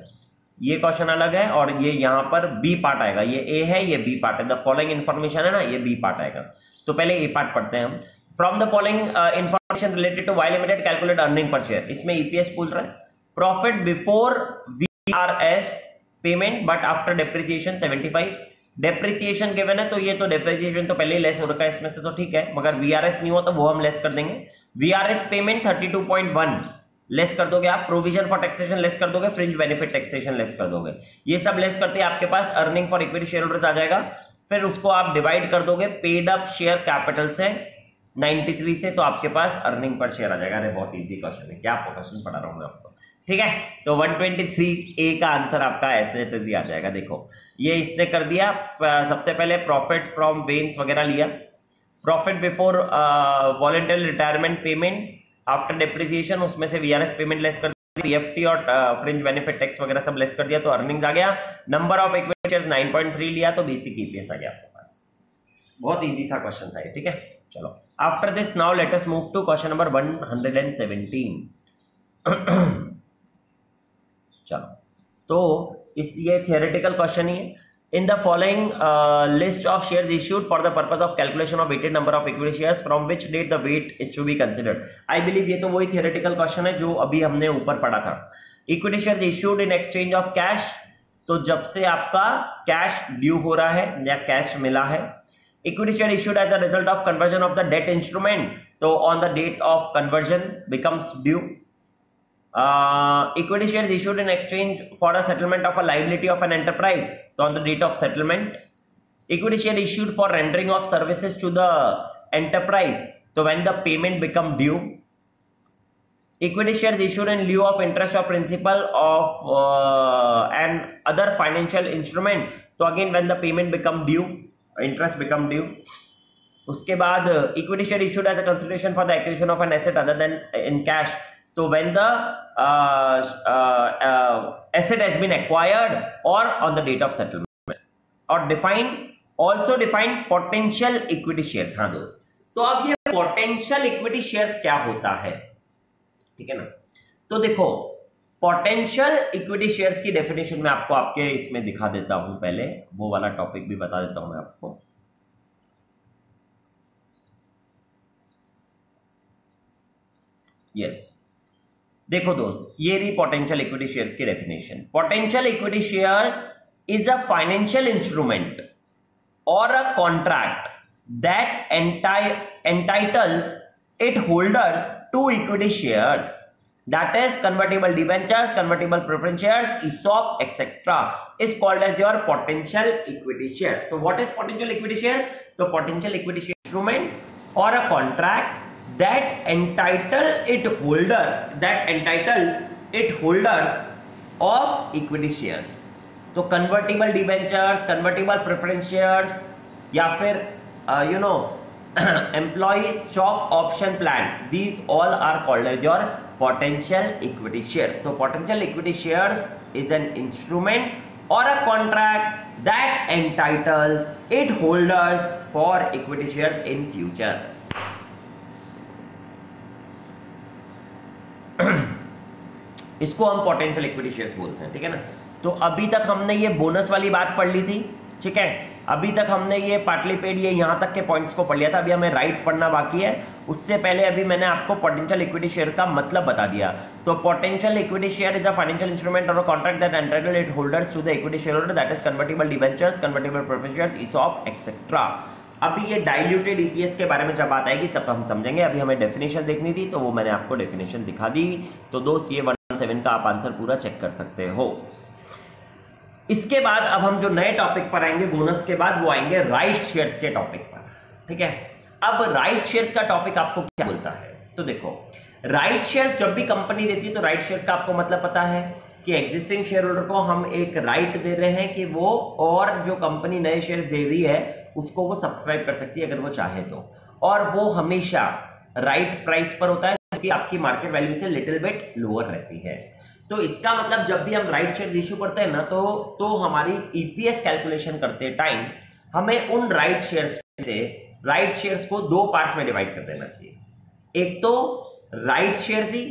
ये क्वेश्चन अलग है और ये यहाँ पर बी पार्ट आएगा। ये ए है, ये बी पार्ट है। द फॉलोइंग इन्फॉर्मेशन है ना, ये बी पार्ट आएगा। तो पहले ए पार्ट पढ़ते हैं हम। From the following information related to Y limited calculate earning per share. इसमें ईपीएस पूछ रहा है। Profit before VRS payment but after depreciation 75। Depreciation given है तो ये तो डेप्रिसिएशन तो पहले ही लेस हो रखा है इसमें से, तो ठीक है। मगर वीआरएस नहीं हो तो वो हम लेस कर देंगे। वीआरएस पेमेंट 32.1 लेस कर दोगे आप। प्रोविजन फॉर टैक्सेशन लेस कर दोगे। फ्रिंज बेनिफिट टैक्सेशन लेस कर दोगे। ये सब लेस करते आपके पास earning for equity share holders आ जाएगा। फिर उसको आप डिवाइड कर दोगे पेड अप शेयर कैपिटल से 93 से, तो आपके पास अर्निंग पर शेयर आ जाएगा। अरे बहुत इजी क्वेश्चन है, क्या क्वेश्चन पढ़ा रहा हूं मैं आपको। ठीक है, तो 123A का आंसर आपका ऐसे ही आ जाएगा। देखो ये इसने कर दिया। सबसे पहले प्रॉफिट फ्रॉम वेन्स वगैरह लिया। Profit before voluntary retirement payment after depreciation, उसमें से वीआरएस पेमेंट लेस कर दिया, पीएफटी और फ्रिंज बेनिफिट टैक्स वगैरह सब लेस कर दिया, तो अर्निंग्स आ गया। नंबर ऑफ इक्विटी शेयर्स 9.3 लिया, तो बेसिक ईपीएस आ गया आपके पास। बहुत इजी सा क्वेश्चन था ये। ठीक है, चलो after this now let us move to question number 117। चलो, तो इस ये थियोरेटिकल क्वेश्चन ही है। In the following list of shares issued for the purpose of calculation of weighted number of equity shares, from which date the weight is to be considered? I believe ये तो वही theoretical question है जो अभी हमने ऊपर पढ़ा था। Equity shares issued in exchange of cash, तो जब से आपका कैश ड्यू हो रहा है या कैश मिला है। Equity share issued as a result of conversion of the debt instrument, तो on the date of conversion becomes due. Equity shares issued in exchange for a settlement of a liability of an enterprise, so on the date of settlement. Equity share issued for rendering of services to the enterprise, so when the payment become due. Equity shares issued in lieu of interest or principal of and other financial instrument, so again when the payment become due, interest become due. उसके बाद equity share issued as a consideration for the acquisition of an asset other than in cash, so when the asset has been acquired or on the date of settlement. और also define potential equity shares। हाँ दोस्त, तो अब ये potential equity shares क्या होता है? ठीक है ना, तो देखो potential equity shares की डेफिनेशन में आपको आपके इसमें दिखा देता हूं। पहले वो वाला टॉपिक भी बता देता हूं मैं आपको। यस, देखो दोस्त, ये रही पोटेंशियल इक्विटी शेयर्स की definition. Potential equity shares is a financial instrument or a contract that entitles it holders two equity shares, that is convertible debentures, convertible preference shares, ESOP, etc. is called as your potential equity shares. So what is potential equity shares? So potential equity share instrument or a contract that entitles it holders of equity shares. तो convertible debentures, convertible preference shares या फिर employee stock option plan, these all are called as your potential equity shares. So potential equity shares is an instrument or a contract that entitles its holders for equity shares in future. इसको हम पोटेंशियल इक्विटी शेयर्स बोलते हैं, ठीक है ना। तो अभी तक हमने ये बोनस वाली बात पढ़ ली थी, ठीक है। अभी तक हमने ये पार्टली पेड ये यहां तक के पॉइंट्स को पढ़ लिया था। अभी हमें राइट पढ़ना बाकी है। उससे पहले अभी मैंने आपको पोटेंशियल इक्विटी शेयर का मतलब बता दिया। तो potential equity share is a financial instrument or a contract that entitle it holders to the equity share holder, that is convertible debentures, convertible preference shares, ESOP etcetera. अभी ये डाइल्यूटेड ईपीएस के बारे में जब बात आएगी तब हम समझेंगे। अभी हमें डेफिनेशन देखनी थी तो वो मैंने आपको डेफिनेशन दिखा दी। तो दोस्त ये 117 का आप आंसर पूरा चेक कर सकते हो। इसके बाद अब हम जो नए टॉपिक पर आएंगे बोनस के बाद, वो आएंगे राइट शेयर्स के टॉपिक पर, ठीक है। अब राइट शेयर्स का टॉपिक आपको क्या बोलता है? तो देखो, राइट शेयर्स जब भी कंपनी देती है तो राइट शेयर्स का आपको मतलब पता है कि एग्जिस्टिंग शेयर होल्डर को हम एक राइट दे रहे हैं कि वो और जो कंपनी नए शेयर्स दे रही है उसको वो सब्सक्राइब कर सकती है अगर वो चाहे तो, और वो हमेशा राइट प्राइस पर होता है क्योंकि आपकी मार्केट वैल्यू से लिटिल बिट लोअर रहती है। तो इसका मतलब जब भी हम राइट शेयर्स इश्यू करते हैं ना तो हमारी ईपीएस कैलकुलेशन करते टाइम हमें उन राइट शेयर्स को दो पार्ट्स में डिवाइड कर देना चाहिए। एक तो राइट शेयर्स ही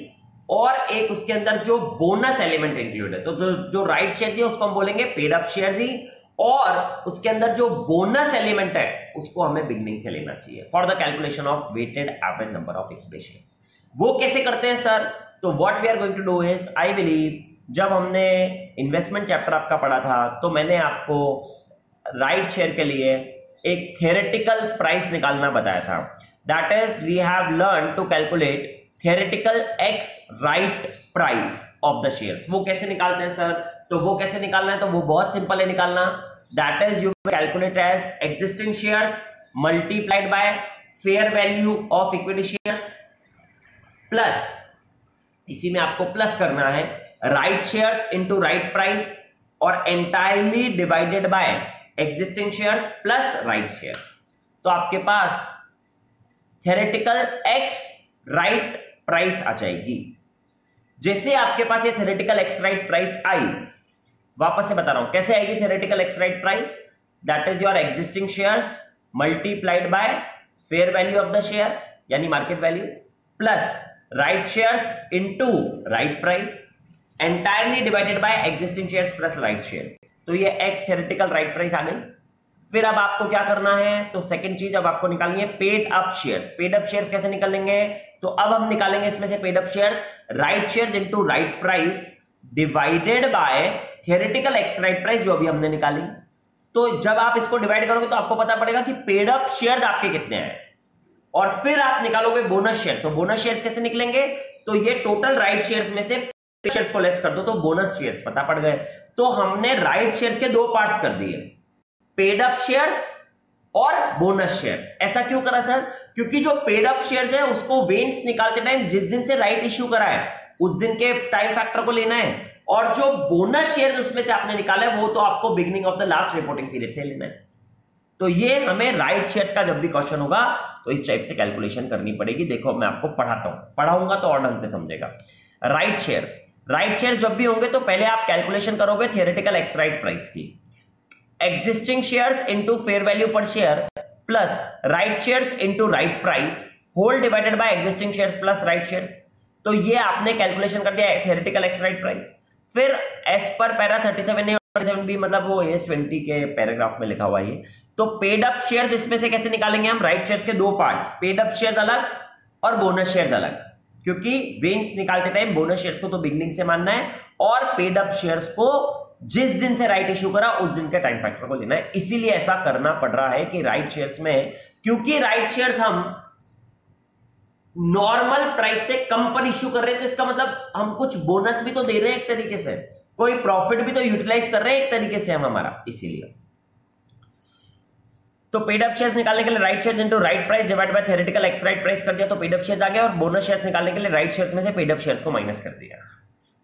और एक उसके अंदर जो बोनस एलिमेंट इंक्लूड है। तो जो राइट शेयर है उसको हम बोलेंगे पेड अप शेयर्स ही, और उसके अंदर जो बोनस एलिमेंट है उसको हमें बिगनिंग से लेना चाहिए for the calculation of weighted average number of equity shares. वो कैसे करते हैं सर? तो what we are going to do is, I believe जब हमने इन्वेस्टमेंट चैप्टर आपका पढ़ा था तो मैंने आपको राइट शेयर के लिए एक थियोरेटिकल प्राइस निकालना बताया था। That is we have learn to calculate theoretical ex right price of the shares. वो कैसे निकालते हैं सर? तो वो कैसे निकालना है? तो वो बहुत सिंपल है निकालना। That is you calculate as existing shares multiplied by fair value of equity shares plus, इसी में आपको प्लस करना है right shares into right price और entirely divided by existing shares plus right shares. तो आपके पास थ्योरेटिकल एक्स राइट प्राइस आ जाएगी। जैसे आपके पास ये थ्योरेटिकल एक्स राइट प्राइस आई, वापस से बता रहा हूं कैसे आएगी theoretical ex right price. That is your existing shares multiplied by fair value of the share यानी market value plus right shares into right price entirely divided by existing shares plus right shares. तो ये एक्स थ्योरेटिकल राइट प्राइस आ गई। फिर अब आपको क्या करना है? तो सेकंड चीज अब आपको निकालनी है paid up shares. Paid up shares कैसे निकालेंगे? तो अब हम निकालेंगे इसमें से paid up shares right shares into right price divided by theoretical ex right price जो अभी हमने निकाली। तो जब आप इसको डिवाइड करोगे तो आपको पता पड़ेगा कि पेड अप शेयर्स आपके कितने हैं, और फिर आप निकालोगे बोनस शेयर्स। तो बोनस शेयर्स कैसे निकलेंगे? तो ये टोटल राइट शेयर्स में से शेयर्स को लेस कर दो तो बोनस शेयर्स पता पड़ गए। तो हमने राइट शेयर्स के दो पार्ट्स कर दिए, पेड अप शेयर्स और बोनस शेयर्स। ऐसा क्यों करा सर? क्योंकि जो पेड अप शेयर्स है उसको वेन्स निकालते टाइम जिस दिन से राइट इश्यू करा है उस दिन के टाइम फैक्टर को लेना है, और जो बोनस शेयर्स उसमें से आपने निकाला है वो तो आपको beginning of the last reporting period से लेना है। तो ये हमें राइट शेयर्स का जब भी क्वेश्चन होगा तो इस टाइप से कैलकुलेशन करनी पड़ेगी। देखो मैं आपको पढ़ाता हूं, पढ़ाऊंगा तो और ढंग से समझेगा। राइट शेयर्स जब भी होंगे तो पहले आप कैलकुलेशन करोगे थियोरेटिकल एक्स राइट प्राइस की, existing shares into fair value per share plus right shares into right price whole divided by existing shares plus right shares. तो ये आपने कैलकुलेशन कर दिया थियोरेटिकल एक्स राइट प्राइस। फिर एस पर पैरा 37 भी मतलब वो एस 20 के पैराग्राफ में लिखा हुआ है। तो पेड अप शेयर्स इसमें से कैसे निकालेंगे हम? राइट शेयर्स के दो पार्ट्स, पेड अप शेयर्स अलग और बोनस शेयर्स अलग, क्योंकि वेन्स निकालते टाइम बोनस शेयर्स को तो बिगनिंग से मानना है और पेड अप शेयर्स को जिस दिन से राइट इश्यू करा उस दिन के टाइम फैक्टर को लेना है। इसीलिए ऐसा करना पड़ रहा है कि राइट शेयर्स में, क्योंकि राइट शेयर्स हम नॉर्मल प्राइस से कम पर इश्यू कर रहे हैं तो इसका मतलब हम कुछ बोनस भी तो दे रहे हैं एक तरीके से, कोई प्रॉफिट भी तो यूटिलाइज कर रहे हैं एक तरीके से हम हमारा, इसीलिए। तो पेड अप शेयर्स निकालने के लिए right shares into right price divide by theoretical ex right price कर दिया तो पेड अप शेयर्स आ गया, और बोनस शेयर्स निकालने के लिए राइट शेयर्स में से पेड अप शेयर्स को माइनस कर दिया।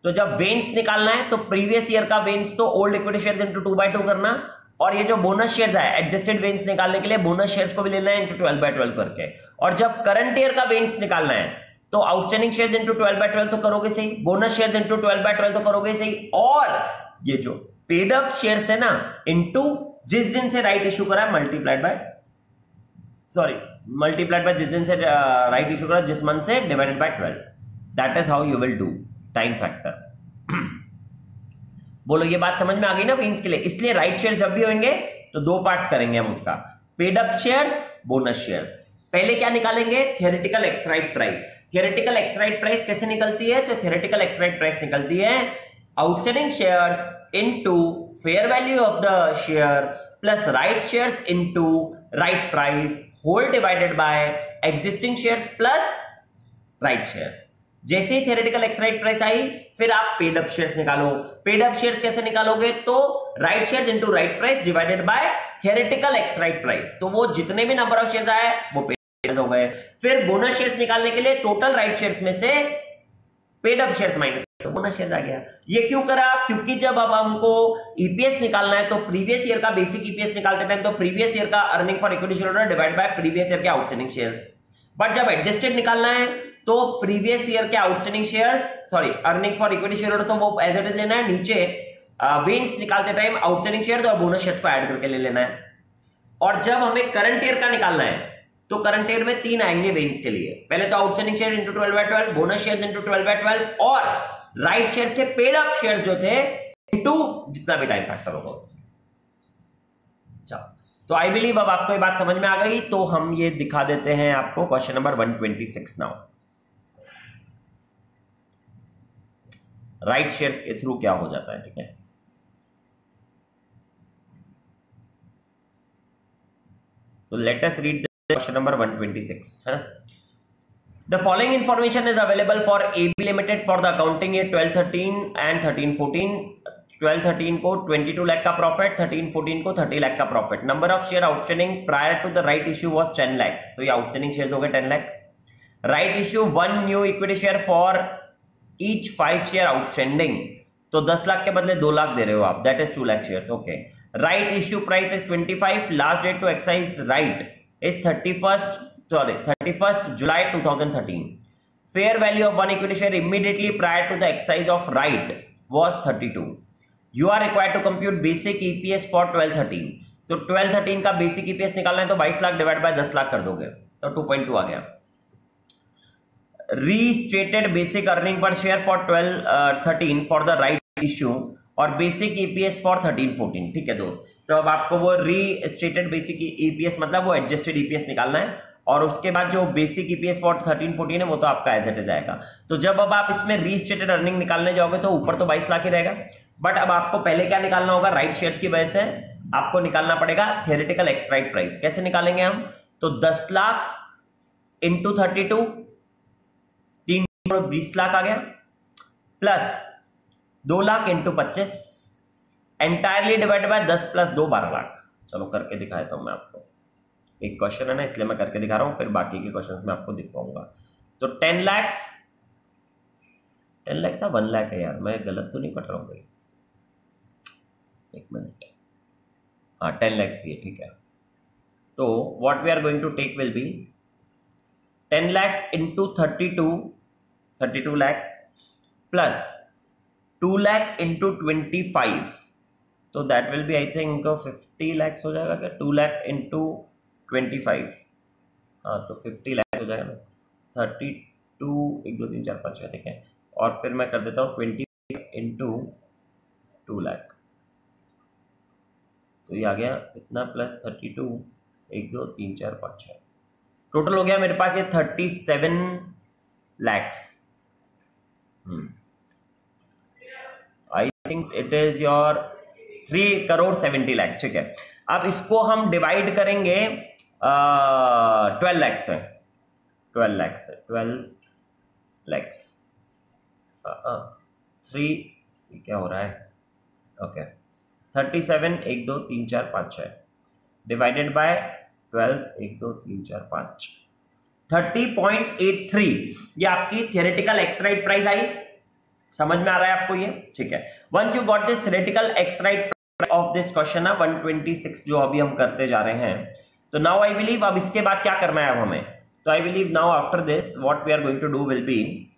तो जब वेन्स निकालना है तो प्रीवियस ईयर का वेन्स तो ओल्ड इक्विटी शेयर्स इनटू 2/2 करना, और ये जो बोनस शेयर्स है एडजस्टेड वेन्स निकालने के लिए बोनस शेयर्स को भी लेना है इनटू 12/12 करके। और जब करंट ईयर का वेन्स निकालना है तो आउटस्टैंडिंग शेयर्स इनटू 12/12 तो करोगे सही, बोनस शेयर्स इनटू 12/12 तो करोगे सही, और ये जो पेड अप शेयर्स है ना इनटू जिस दिन से राइट इशू करा है मल्टीप्लाइड बाय जिस दिन से राइट इशू करा जिस मंथ से divided by 12। That is how you will do time factor. बोलो ये बात समझ में आ गई ना वेन्स के लिए। इसलिए राइट शेयर्स जब भी होंगे तो दो पार्ट्स करेंगे हम उसका, paid up shares, bonus shares. पहले क्या निकालेंगे? Theoretical ex right price. Theoretical ex right price कैसे निकलती है? तो थ्योरेटिकल एक्स राइट प्राइस निकलती है outstanding shares into fair value of the share plus right shares into right price whole divided by existing shares plus right shares. जैसे ही थ्योरेटिकल एक्स राइट प्राइस आई फिर आप पेड अप शेयर्स निकालो। पेड अप शेयर्स कैसे निकालोगे? तो right shares into right price divided by theoretical ex right price. तो वो जितने भी नंबर ऑफ शेयर्स आए वो पेड शेयर्स हो गए। फिर बोनस शेयर्स निकालने के लिए टोटल राइट शेयर्स में से पेड अप शेयर्स माइनस तो बोनस शेयर्स आ गया। ये क्यों करा? क्योंकि जब अब हमको ईपीएस निकालना है तो प्रीवियस ईयर का बेसिक ईपीएस निकालते टाइम तो प्रीवियस ईयर का earning for equity share holder divide bye previous year के आउटस्टैंडिंग शेयर्स। बट जब एडजस्टेड निकालना है तो प्रीवियस ईयर के outstanding shares earning for equity share holders वो एज इट इज लेना है, नीचे वेन्स निकालते टाइम आउटस्टैंडिंग शेयर्स और बोनस शेयर्स को ऐड करके ले लेना है। और जब हमें करंट ईयर का निकालना है तो करंट ईयर में 3 आएंगे वेन्स के लिए। पहले तो outstanding share into 12/12, bonus shares into 12/12 और राइट शेयर्स के पेड अप शेयर्स जो थे इनटू जितना भी टाइम फैक्टर होगा उससे। तो आई बिलीव अब आपको ये बात समझ में आ गई। तो हम ये दिखा देते हैं आपको question number 126 now. Right shares के थ्रू क्या हो जाता है, ठीक है। तो let us read question number 126 है। The following information is available for AB Limited for the accounting year 12-13 and 13-14। 12-13 को 22 लाख का प्रॉफिट, 13-14 को 30 लाख का profit. Number of share outstanding prior to the right issue was 10 lakh. तो ये आउटस्टैंडिंग शेयर्स हो गए 10 lakh. Right issue 1 new equity share for each 5 share outstanding. तो 10 लाख के बदले 2 लाख दे रहे हो आप, that is 2 lakh shares. Okay, right issue price is 25, last date to exercise right is 31st July 2013। Fair value of one equity share immediately prior to the exercise of right was 32। You are required to compute basic EPS for 12-13। तो 12-13 का बेसिक EPS निकालना है तो 22 लाख डिवाइड बाय 10 लाख कर दोगे तो 2.2 आ गया। Restated basic earning per share for 12-13 for the right issue और बेसिक EPS for 13-14। ठीक है दोस्त, तो अब आपको वो रीस्टेटेड बेसिक EPS मतलब वो एडजस्टेड EPS निकालना है और उसके बाद जो बेसिक EPS फॉर 13-14 है वो तो आपका एज इट इज आएगा। तो जब अब आप इसमें रीस्टेटेड अर्निंग निकालने जाओगे तो ऊपर तो 22 लाख ही रहेगा। बट अब आपको पहले क्या निकालना होगा? राइट शेयर्स की वजह से आपको निकालना पड़ेगा थ्योरेटिकल एक्स राइट प्राइस। कैसे निकालेंगे हम? तो 10 लाख इंटू 32, 3 करोड़ 20 लाख आ गया, plus 2 lakh into 25 entirely divide by 10 plus 2 12 lakh. चलो करके दिखाता हूं मैं आपको। एक क्वेश्चन है ना इसलिए मैं करके दिखा रहा हूं, फिर बाकी के क्वेश्चंस में आपको दिखाऊंगा। तो 10 लाख था 1 लाख है यार, मैं गलत तो नहीं पढ़ रहा हूं भाई, एक मिनट। हाँ 10 लाख ये ठीक है। तो what we are going to take will be 10 lakh into 32 lakh plus 2 lakh into 25, तो that will be I think 50 lakh हो जाएगा क्या? 2 लाख इंटू 25, हाँ तो 50 लाख हो जाएगा ना। 32 1 2 3 4 5 6 ठीक है। और फिर मैं कर देता हूँ 20 इंटू 2 लाख, तो ये आ गया इतना प्लस 32 1 2 3 4 5 6, टोटल हो गया मेरे पास ये 37 lakh. I think it is your 3 crore 70 lakh. ठीक है, अब इसको हम डिवाइड करेंगे 12 लाख से। 12 lakhs है, 12 lakhs 3 क्या हो रहा है, ओके 37 1 2 3 4 5 6 डिवाइडेड बाय 12 1 2 3 4 5 30.83 ये आपकी थियोरेटिकल एक्स राइट प्राइस आई। समझ में आ रहा है आपको ये, ठीक है। Once you got this theoretical ex right of this question है 126 जो अभी हम करते जा रहे हैं, तो नाउ आई बिलीव अब इसके बाद क्या करना है अब हमें, तो I believe now after this what we are going to do will be,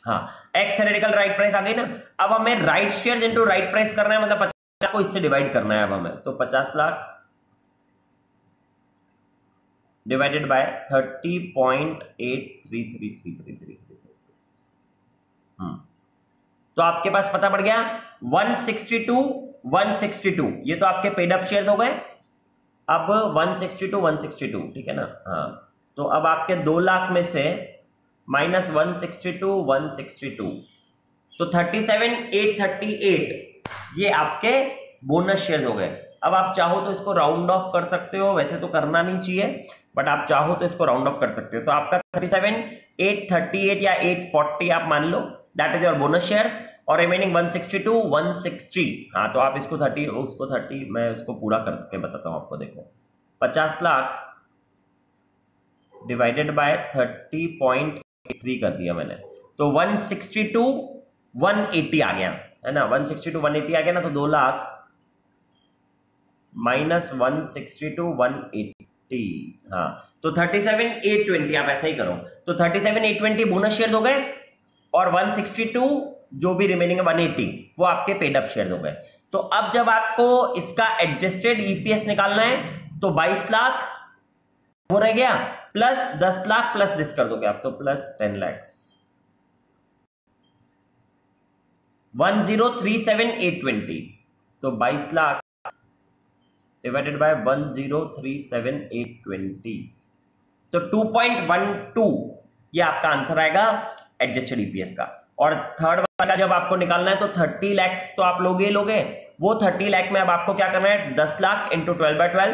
हाँ एक्स थ्योरेटिकल राइट प्राइस आ गई ना, अब हमें right shares into right price करना है, मतलब 50 को इससे डिवाइड करना है अब हमें, तो 50 लाख डिवाइडेड बाय 30.833333 तो आपके पास पता पड़ गया 162 ये तो आपके पेड अप शेयर्स हो गए। अब 162 ठीक है ना, हाँ तो अब आपके 2 लाख में से माइनस 162 तो 37,838 ये आपके बोनस शेयर्स हो गए। अब आप चाहो तो इसको राउंड ऑफ कर सकते हो, वैसे तो करना नहीं चाहिए बट आप चाहो तो इसको राउंड ऑफ कर सकते हो, तो आपका 37,838 या 840 आप मान लो, that is your bonus shares, और रिमेनिंग 160 हाँ तो आप इसको 30 उसको 30 मैं इसको पूरा करके बताता हूं आपको। देखो 50 लाख डिवाइडेड बाय 30.3 कर दिया मैंने, तो 160 आ गया है ना, 160 आ गया ना, तो 2 लाख माइनस 160 हाँ तो 37,820 आप ऐसा ही करो, तो 37,820 बोनस शेयर्स हो गए और 162 जो भी रिमेनिंग है 180 वो आपके पेड अप शेयर्स हो गए। तो अब जब आपको इसका एडजस्टेड ईपीएस निकालना है तो 22 लाख वो रह गया प्लस 10 लाख प्लस दिस कर दोगे आप, तो प्लस 10 लाख 1,037,820 तो 22 लाख डिवाइडेड बाय 1,037,820 तो 2.12 ये आपका आंसर आएगा एडजस्टेड ईपीएस का। और थर्ड वाला जब आपको निकालना है तो 30 लाख तो आप लोगे वो 30 लाख में अब आपको क्या करना है, 10 लाख इंटू 12/12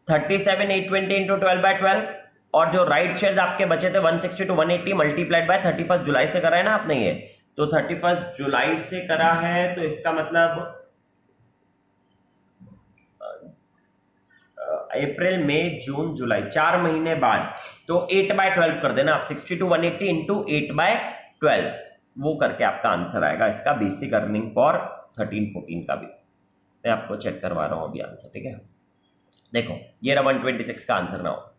37,820 इंटू 12/12 और जो राइट शेयर्स आपके बचे थे 160 to 180 मल्टीप्लाइड बाय 31 जुलाई से करा है ना आपने ये, तो 31 जुलाई से करा है, तो इसका मतलब अप्रैल मई जून जुलाई 4 महीने बाद, तो 8/12 कर देना आप, 60 to 180 इंटू 8/12 वो करके आपका आंसर आएगा इसका बेसिक अर्निंग फॉर 13-14 का भी मैं आपको चेक करवा रहा हूं अभी आंसर, ठीक है। देखो ये रहा 126 का आंसर ना हो।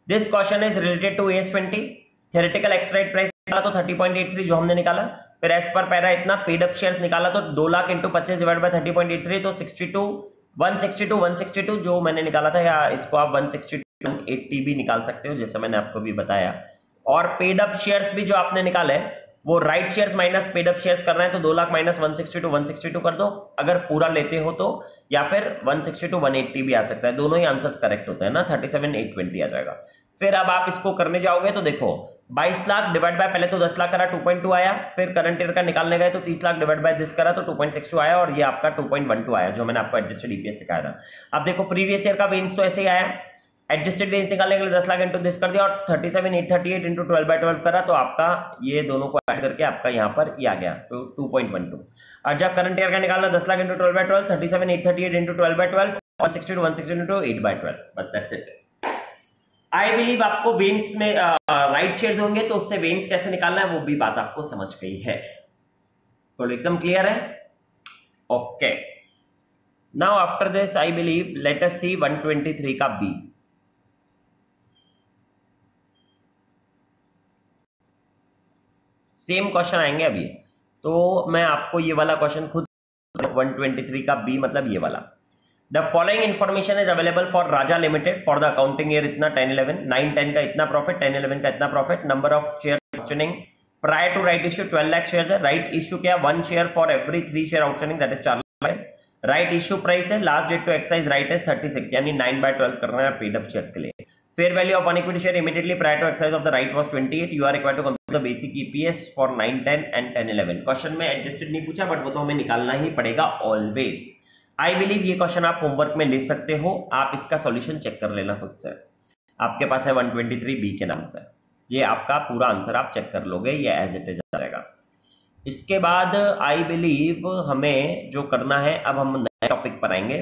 This question is related to AS20 theoretical ex right price निकाला तो 30.83 जो हमने निकाला, फिर एज पर पैरा इतना पेड अप शेयर्स निकाला तो 2 लाख इंटू 25 डिवाइड बाय 30.83 तो 162 जो मैंने निकाला था, या इसको आप 160-180 भी निकाल सकते हो जैसे मैंने आपको भी बताया। और पेड अप शेयर्स भी जो आपने निकाले वो right shares minus paid up shares करना है, तो 2 लाख माइनस 162 कर दो अगर पूरा लेते हो तो, या फिर 160-180 भी आ सकता है, दोनों ही आंसर्स करेक्ट होते हैं ना, 37,820 आ जाएगा। फिर अब आप इसको करने जाओगे तो देखो 22 लाख डिवाइड बाय पहले तो 10 लाख करा 2.2 आया, फिर करंट ईयर का निकालने गए तो 30 लाख डिवाइड बाय दिस करा तो 2.62 आया, और ये आपका 2.12 आया जो मैंने आपको एडजस्टेड ईपीएस सिखाया था। अब देखो प्रीवियस ईयर का वेन्स तो ऐसे ही आया, एडजस्टेड वेन्स निकालने के लिए 10 लाख इंटू दिस कर दिया और 37,838 इंटू 12/12 करा, तो आपका ये दोनों को ऐड करके आपका यहाँ पर ये आ गया तो 2.12। और जब करंट ईयर का निकालना 10 लाख इंटू 12/12 37,838 इंटू 12/12 160 इंटू 8/12, बस दैट्स इट। आई बिलीव आपको वेन्स में राइट शेयर्स होंगे तो उससे वेन्स कैसे निकालना है वो भी बात आपको समझ गई है, तो एकदम क्लियर है। Okay now after this I believe let us see 123 का बी। सेम क्वेश्चन आएंगे अभी, तो मैं आपको ये वाला क्वेश्चन खुद 123 का बी मतलब ये वाला। The following information is available for Raja Limited for the accounting year इतना 10-11, 9-10 का इतना प्रॉफिट, 10-11 का इतना profit, number of share outstanding prior to right issue 12 lakh shares है, राइट इश्यू क्या 1 share for every 3 share outstanding that is 4 lakh, right issue price है, last date to exercise right is 36 यानी 9/12 करना है पेड अप शेयर्स के लिए। Fair value of one equity share immediately prior to exercise of the right was 28, you are required to compute the basic EPS for 9-10 and 10-11। Question में एडजस्टेड नहीं पूछा बट वो तो हमें निकालना ही पड़ेगा ऑलवेज। आई बिलीव ये क्वेश्चन आप होमवर्क में ले सकते हो, आप इसका सॉल्यूशन चेक कर लेना खुद से। आपके पास है 123 बी के नाम से। ये आपका पूरा आंसर आप चेक कर लोगे, ये एज इट इज रहेगा। इसके बाद आई बिलीव हमें जो करना है, अब हम नए टॉपिक पर आएंगे,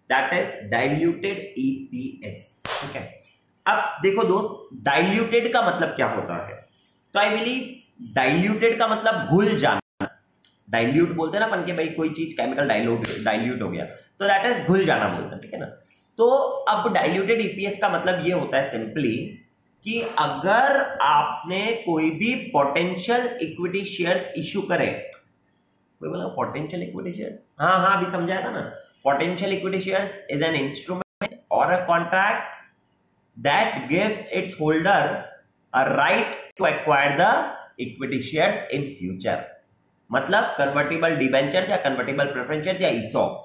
दैट इज डाइल्यूटेड ईपीएस। ठीक है, अब देखो दोस्त, डाइल्यूटेड का मतलब क्या होता है? तो आई बिलीव डाइल्यूटेड का मतलब घुल जाना। डाइल्यूट बोलते हैं ना अपन के, भाई कोई चीज केमिकल डाइल्यूट हो गया, तो दैट इज घुल जाना बोलते हैं। ठीक है ना, तो अब डाइल्यूटेड ईपीएस का मतलब ये होता है सिंपली कि अगर आपने कोई भी पोटेंशियल इक्विटी शेयर्स इश्यू करे, कोई बोला पोटेंशियल इक्विटी शेयर्स, हाँ अभी समझाया था ना, potential equity shares is an instrument or a contract that gives its holder a right to acquire the equity shares in future. मतलब कन्वर्टेबल डिबेंचर या कन्वर्टेबल प्रेफरेंस शेयर्स या ईसॉप,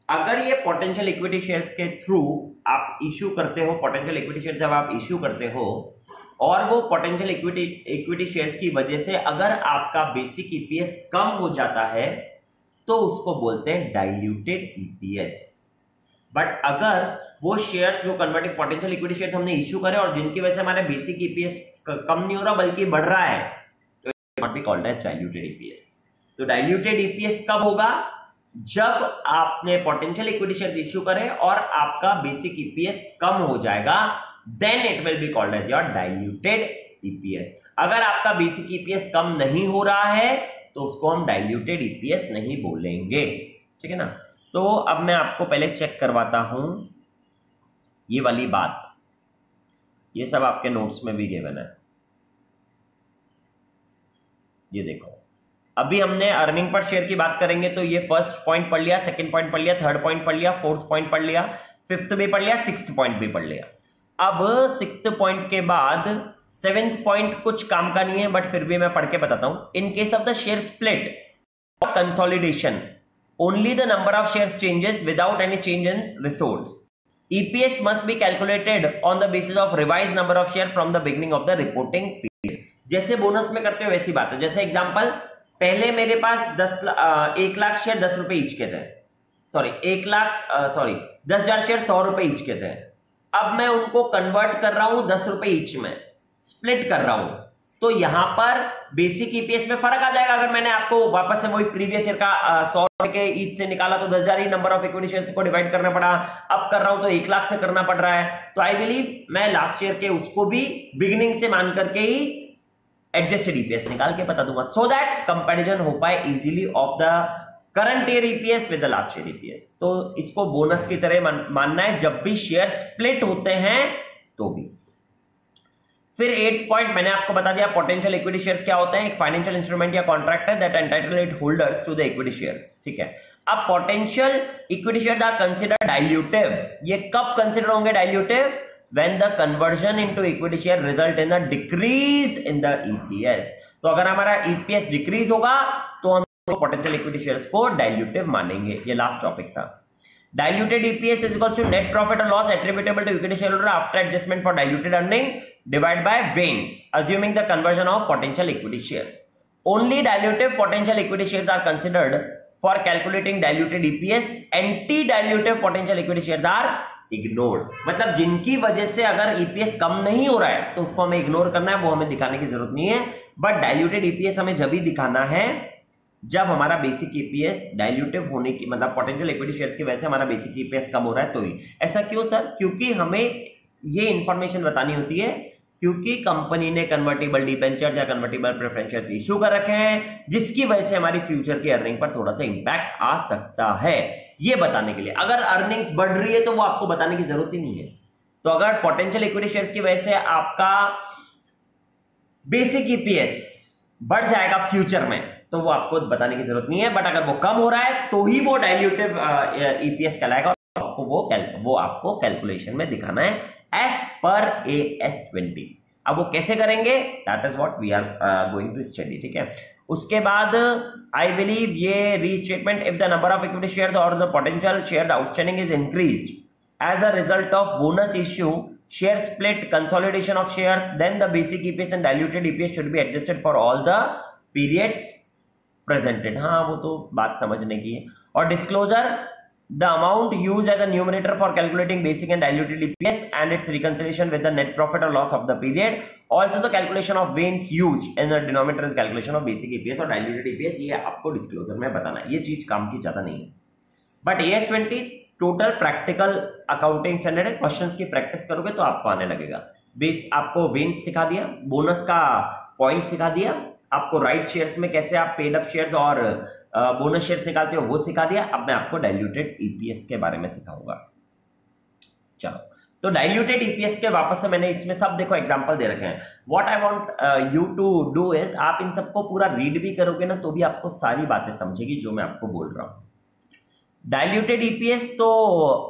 अगर ये पोटेंशियल इक्विटी शेयर्स के थ्रू आप इश्यू करते हो, पोटेंशियल इक्विटी शेयर्स जब आप इश्यू करते हो और वो पोटेंशियल इक्विटी शेयर्स की वजह से अगर आपका बेसिक ईपीएस कम हो जाता है तो उसको बोलते हैं डाइल्यूटेड ईपीएस। बट अगर वो शेयर्स जो कन्वर्टिंग पोटेंशियल इक्विटी शेयर्स हमने इश्यू करे और जिनकी वजह से हमारा बेसिक ईपीएस कम नहीं हो रहा बल्कि बढ़ रहा है, तो it not be called as diluted EPS. तो डाइल्यूटेड ईपीएस कब होगा? जब आपने पोटेंशियल इक्विटी शेयर्स इश्यू करे और आपका बेसिक ईपीएस कम हो जाएगा, then it will be called as your diluted EPS. अगर आपका बेसिक ईपीएस कम नहीं हो रहा है तो उसको हम डाइल्यूटेड ईपीएस नहीं बोलेंगे। ठीक है ना, तो अब मैं आपको पहले चेक करवाता हूं ये वाली बात, ये सब आपके नोट्स में भी गिवन है। ये देखो, अभी हमने अर्निंग पर शेयर की बात करेंगे तो ये फर्स्ट पॉइंट पढ़ लिया, सेकंड पॉइंट पढ़ लिया, थर्ड पॉइंट पढ़ लिया, फोर्थ पॉइंट पढ़ लिया, फिफ्थ भी पढ़ लिया, सिक्स्थ पॉइंट भी पढ़ लिया। अब सिक्स्थ पॉइंट के बाद सेवेंथ पॉइंट कुछ काम का नहीं है बट फिर भी मैं पढ़ के बताता हूं। In case of the share split और consolidation only the number of shares changes without any change in resource. EPS must be calculated on the basis of revised number of share from the beginning of the reporting period। जैसे बोनस में करते हो वैसी बात है। जैसे एग्जांपल, पहले मेरे पास 1 लाख शेयर 10 रुपए ईच के थे, 10,000 शेयर 100 रुपए ईच के थे। अब मैं उनको कन्वर्ट कर रहा हूं 10 रुपए ईच में, स्प्लिट कर रहा हूं, तो यहां पर बेसिक ईपीएस में फर्क आ जाएगा। अगर मैंने आपको वापस से वही प्रीवियस ईयर का 100 रुपए के ईच से निकाला तो 10,000 ही नंबर ऑफ इक्विटी शेयर्स को डिवाइड करना पड़ा। अब कर रहा हूं तो 1 लाख से करना पड़ रहा है। तो आई बिलीव मैं लास्ट ईयर के उसको भी बिगिनिंग से मान करके ही एडजस्टेड ईपीएस निकाल के बता दूंगा, सो दैट कंपैरिजन हो पाए easily of the current year EPS with the last year EPS. तो इसको बोनस की तरह मानना है जब भी शेयर स्प्लिट होते हैं तो भी। फिर 8th पॉइंट मैंने आपको बता दिया, पोटेंशियल इक्विटी शेयर्स क्या होते हैं? एक फाइनेंशियल इंस्ट्रूमेंट या कॉन्ट्रैक्ट है that entitle it holders to the equity shares. ठीक है, अब potential equity shares are considered dilutive. ये कब कंसीडर होंगे dilutive? when the conversion into equity share result in a decrease in the EPS। तो अगर हमारा EPS डिक्रीज होगा तो हम पोटेंशियल इक्विटी शेयर्स को डाइल्यूटिव मानेंगे। ये लास्ट टॉपिक था। Diluted EPS is equals to net profit or loss attributable to equity shareholder after adjustment for diluted earning divided by Vains, assuming the conversion of potential equity shares. Only dilutive potential equity shares are considered for calculating diluted EPS. Anti-dilutive potential equity shares are ignored। मतलब जिनकी वजह से अगर EPS कम नहीं हो रहा है तो उसको हमें इग्नोर करना है, वो हमें दिखाने की जरूरत नहीं है। बट डाइल्यूटेड EPS हमें जब भी दिखाना है जब हमारा बेसिक ईपीएस डाइल्यूटिव होने की, मतलब पोटेंशियल इक्विटी शेयर्स की वजह से हमारा बेसिक ईपीएस कम हो रहा है तो ही। ऐसा क्यों सर? क्योंकि हमें ये इंफॉर्मेशन बतानी होती है क्योंकि कंपनी ने कन्वर्टेबल डिबेंचर या कन्वर्टेबल प्रेफरेंस शेयर्स इशू कर रखे हैं जिसकी वजह से हमारी फ्यूचर की अर्निंग पर थोड़ा सा इंपैक्ट आ सकता है, ये बताने के लिए। अगर अर्निंग्स बढ़ रही है तो वो आपको बताने की जरूरत ही नहीं है। तो अगर पोटेंशियल इक्विटी शेयर्स की वजह से आपका बेसिक ईपीएस बढ़ जाएगा फ्यूचर में तो वो आपको बताने की जरूरत नहीं है। बट अगर वो कम हो रहा है तो ही वो डाइल्यूटिव ईपीएस कहलाएगा और आपको वो आपको कैलकुलेशन में दिखाना है एज पर AS20। अब वो कैसे करेंगे, that is what we are going to study. ठीक है, उसके बाद आई बिलीव ये restatement, if the number of equity shares और the potential shares outstanding is increased as a result of bonus issue, share split, consolidation of shares, then the basic EPS and diluted EPS should be adjusted for all the periods presented। हाँ, वो तो बात समझने की है। और disclosure the amount used as a numerator for calculating basic and diluted EPS and its reconciliation with the net profit or loss of the period. Also the calculation of gains used in the denominator and calculation of basic EPS और diluted EPS, ये आपको डिस्क्लोजर में बताना है, ये चीज काम की ज्यादा नहीं है. But AS20 total practical accounting standard है. क्वेश्चंस की प्रैक्टिस करोगे तो आपको आने लगेगा. बेस आपको वेन्स सिखा दिया, बोनस का पॉइंट सिखा दिया, आपको राइट शेयर्स में कैसे आप पेड अप शेयर्स और बोनस शेयर्स निकालते हो वो सिखा दिया. अब मैं आपको डाइल्यूटेड ईपीएस के बारे में सिखाऊंगा. चलो, तो डाइल्यूटेड ईपीएस के वापस से मैंने इसमें सब देखो एग्जांपल दे रखे हैं. What I want you to do is, आप इन सबको पूरा रीड भी करोगे ना तो भी आपको सारी बातें समझेगी जो मैं आपको बोल रहा हूं. डाइल्यूटेड ईपीएस तो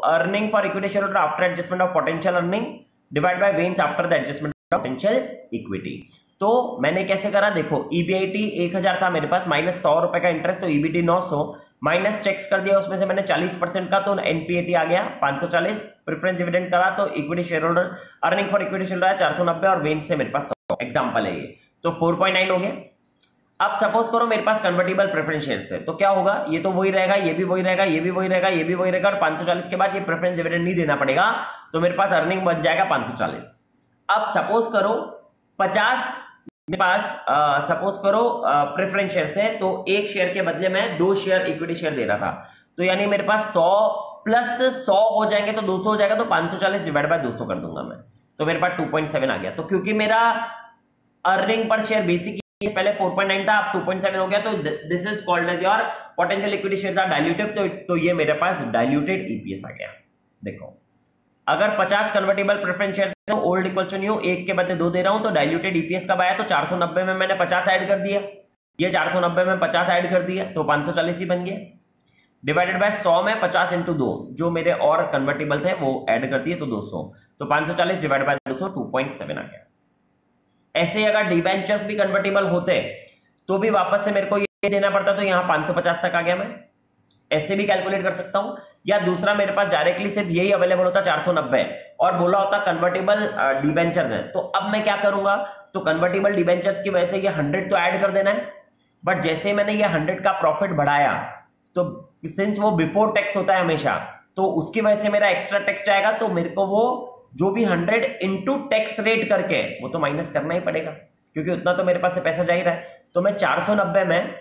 earning for equity share holder after adjustment of potential earning divide by gains after the adjustment of potential equity. तो मैंने कैसे करा, देखो ईबीआईटी 1000 था मेरे पास, माइनस 100 रुपए का इंटरेस्ट, तो ईबीटी 900 माइनस चेक्स कर दिया, उसमें से मैंने 40% का, तो एनपीएटी आ गया 540. प्रेफरेंस डिविडेंड करा तो equity share holder earning for equity share holder 490 और वेन्स से मेरे पास 100. एग्जांपल है ये, तो 4.9 हो गया. अब सपोज करो मेरे पास कन्वर्टिबल प्रेफरेंस शेयर्स है, तो क्या होगा, ये तो वही रहेगा, ये भी वही रहेगा, ये भी वही रहेगा, ये भी वही रहेगा, और 540 के बाद ये प्रेफरेंस डिविडेंड नहीं देना पड़ेगा, तो मेरे पास अर्निंग बच जाएगा 540. अब सपोज करो 50 मेरे पास सपोज करो प्रेफरेंस शेयर है, तो एक शेयर के बदले में 2 शेयर इक्विटी शेयर दे रहा था, तो यानी मेरे पास 100 प्लस 100 हो जाएंगे तो 200 हो जाएगा, तो 540 डिवाइड बाय 200 कर दूंगा मैं, तो मेरे पास 2.7 आ गया. तो क्योंकि मेरा अर्निंग पर शेयर बेसिक पहले 4.9 था, अब 2.7 हो गया, तो this is called as your potential equity shares are diluted. तो ये मेरे पास डाइल्यूटेड ईपीएस आ गया. देखो, अगर 50 कन्वर्टेबल प्रेफरेंस शेयर्स है, ओल्ड इक्वल्स टू न्यू, एक के बदले 2 दे रहा हूं, तो डाइल्यूटेड ईपीएस कब आया, तो 490 में मैंने 50 ऐड कर दिया, ये 490 में 50 ऐड कर दिया, तो 540 ही बन गया. डिवाइडेड बाय 100 में 50 इंटू 2 जो मेरे और कन्वर्टेबल थे वो ऐड कर दिए, तो 200, तो 540 डिवाइड बाय 200 2.7 आ गया. ऐसे ही अगर डिबेंचर्स भी कन्वर्टेबल होते तो भी वापस से मेरे को ये देना पड़ता, तो यहाँ 550 तक आ गया. मैं ऐसे भी कैलकुलेट कर सकता हूं, या दूसरा मेरे पास डायरेक्टली सिर्फ यही अवेलेबल होता 490 और बोला होता कन्वर्टेबल डिबेंचर्स है. तो अब मैं क्या करूंगा, तो कन्वर्टेबल डिबेंचर्स की वजह से ये 100 तो ऐड कर देना है, बट जैसे मैंने ये 100 का प्रॉफिट बढ़ाया, तो सिंस वो बिफोर टैक्स होता है हमेशा, तो उसकी वजह से मेरा एक्स्ट्रा टैक्स जाएगा, तो मेरे को वो जो भी 100 इंटू टैक्स रेट करके वो तो माइनस करना ही पड़ेगा, क्योंकि उतना तो मेरे पास से पैसा जा ही रहा है. तो मैं 490 में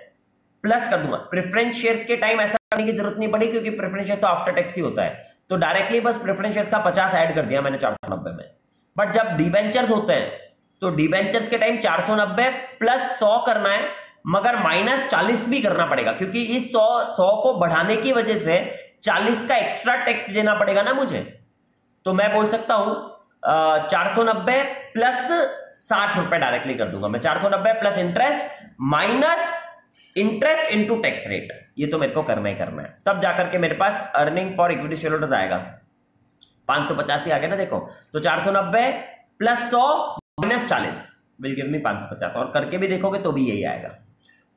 प्लस कर दूंगा. प्रेफरेंस शेयर्स के टाइम ऐसा करने की जरूरत नहीं पड़ी, क्योंकि प्रेफरेंस शेयर्स तो आफ्टर टैक्स ही होता है, तो डायरेक्टली बस प्रेफरेंस शेयर्स का 50 ऐड कर दिया मैंने 490 में. बट जब डिबेंचर्स होते हैं तो डिबेंचर्स के टाइम 490 प्लस 100 करना है, मगर माइनस 40 भी करना पड़ेगा, क्योंकि इस 100 को बढ़ाने की वजह से 40 का एक्स्ट्रा टैक्स देना पड़ेगा ना मुझे. तो मैं बोल सकता हूं 490 प्लस 60 रुपए डायरेक्टली कर दूंगा मैं. 490 plus interest minus interest into tax rate, ये तो मेरे को करना ही करना है. तब जाकर के मेरे पास earning for equity share holders आएगा 585 आ गया ना. देखो, तो 490 plus 100 minus 40 will give me 550, और करके भी देखोगे तो भी यही आएगा.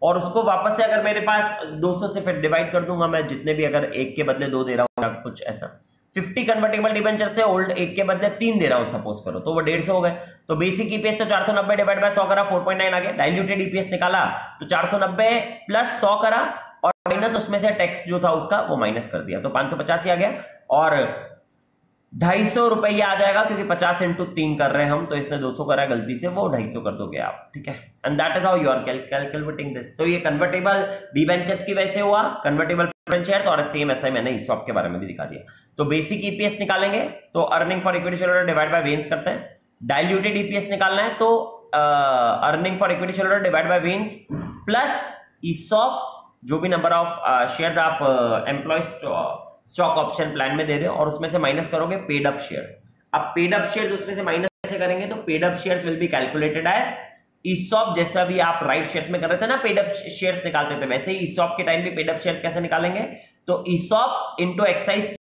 और उसको वापस से अगर मेरे पास 200 से फिर डिवाइड कर दूंगा मैं, जितने भी, अगर एक के बदले 2 दे रहा हूं या कुछ ऐसा, 50 कन्वर्टेबल डिबेंचर से ओल्ड एक के बदले 3 दे रहा हूं सपोज करो, तो वो 150 हो गए. तो बेसिक ईपीएस तो 490 डिवाइड बाय 100 करा 4.9 आ गया. डाइल्यूटेड ईपीएस निकाला तो 490 प्लस 100 करा और माइनस उसमें से टैक्स जो था उसका वो माइनस कर दिया, तो 585 आ गया. और 250 रुपये आ जाएगा, क्योंकि 50 इंटू 3 कर रहे हैं हम, तो इसने 200 करा गलती से, वो 250 कर दोगे आप. ठीक है, and that is how you are calculating this. तो ये कन्वर्टेबल डिबेंचर्स की वजह से हुआ, कन्वर्टेबल प्रेफरेंस शेयर्स, और सेम ऐसा ही मैंने ईसॉप के बारे में भी दिखा दिया. तो बेसिक ईपीएस निकालेंगे तो earning for equity share holder divide by वेन्स करते हैं. डाइल्यूटेड ईपीएस निकालना है तो earning for equity share holder divide by वेन्स प्लस ईसॉप, जो भी नंबर ऑफ शेयर्स आप एम्प्लॉय स्टॉक ऑप्शन प्लान में दे रहे हो, और उसमें से माइनस करोगे पेड अप शेयर्स. अब पेड अप शेयर्स उसमें से माइनस कैसे करेंगे, तो paid up shares will be calculated as ESOP. जैसा भी आप राइट शेयर्स में कर रहे थे ना, पेड अप शेयर्स निकालते थे, वैसे ही ईसॉप के टाइम भी पेड अप शेयर्स कैसे निकालेंगे, तो ईसॉप इनटू एक्साइज,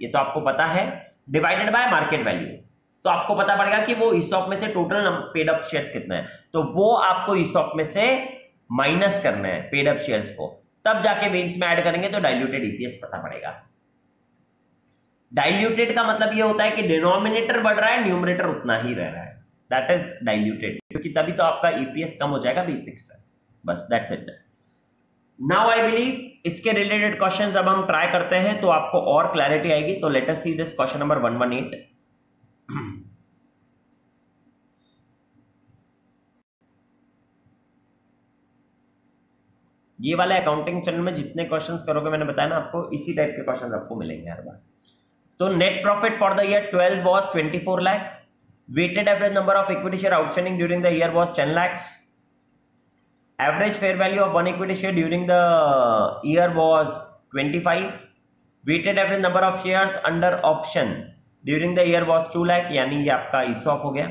ये तो आपको पता है, डिवाइडेड बाय मार्केट वैल्यू. तो आपको पता पड़ेगा कि वो ईसॉप में से टोटल पेड अप शेयर्स कितने हैं, तो वो आपको ईसॉप में से माइनस करना है पेड अप शेयर्स को, तब जाके वेन्स में ऐड करेंगे तो डाइल्यूटेड ईपीएस पता पड़ेगा. डाइल्यूटेड का मतलब ये होता है कि डिनोमिनेटर बढ़ रहा है, न्यूमरेटर उतना ही रह रहा है, दैट इज डाइल्यूटेड, क्योंकि तभी तो आपका ईपीएस कम हो जाएगा बेसिक से. बस that's it. Now I believe इसके रिलेटेड क्वेश्चंस अब हम ट्राई करते हैं तो आपको और क्लैरिटी आएगी। तो let us see this question number 118। ये वाले अकाउंटिंग चैनल में जितने क्वेश्चंस करोगे, मैंने बताया ना आपको, इसी टाइप के क्वेश्चंस आपको मिलेंगे हर बार। तो net profit for the year 12 was 24 लाख। Weighted average number of equity share outstanding during the year was 10 lakhs। Average fair value of one equity share during the year was 25. Weighted average number of shares under option during the year was 2 lakh, यानी ये आपका ESOP हो गया।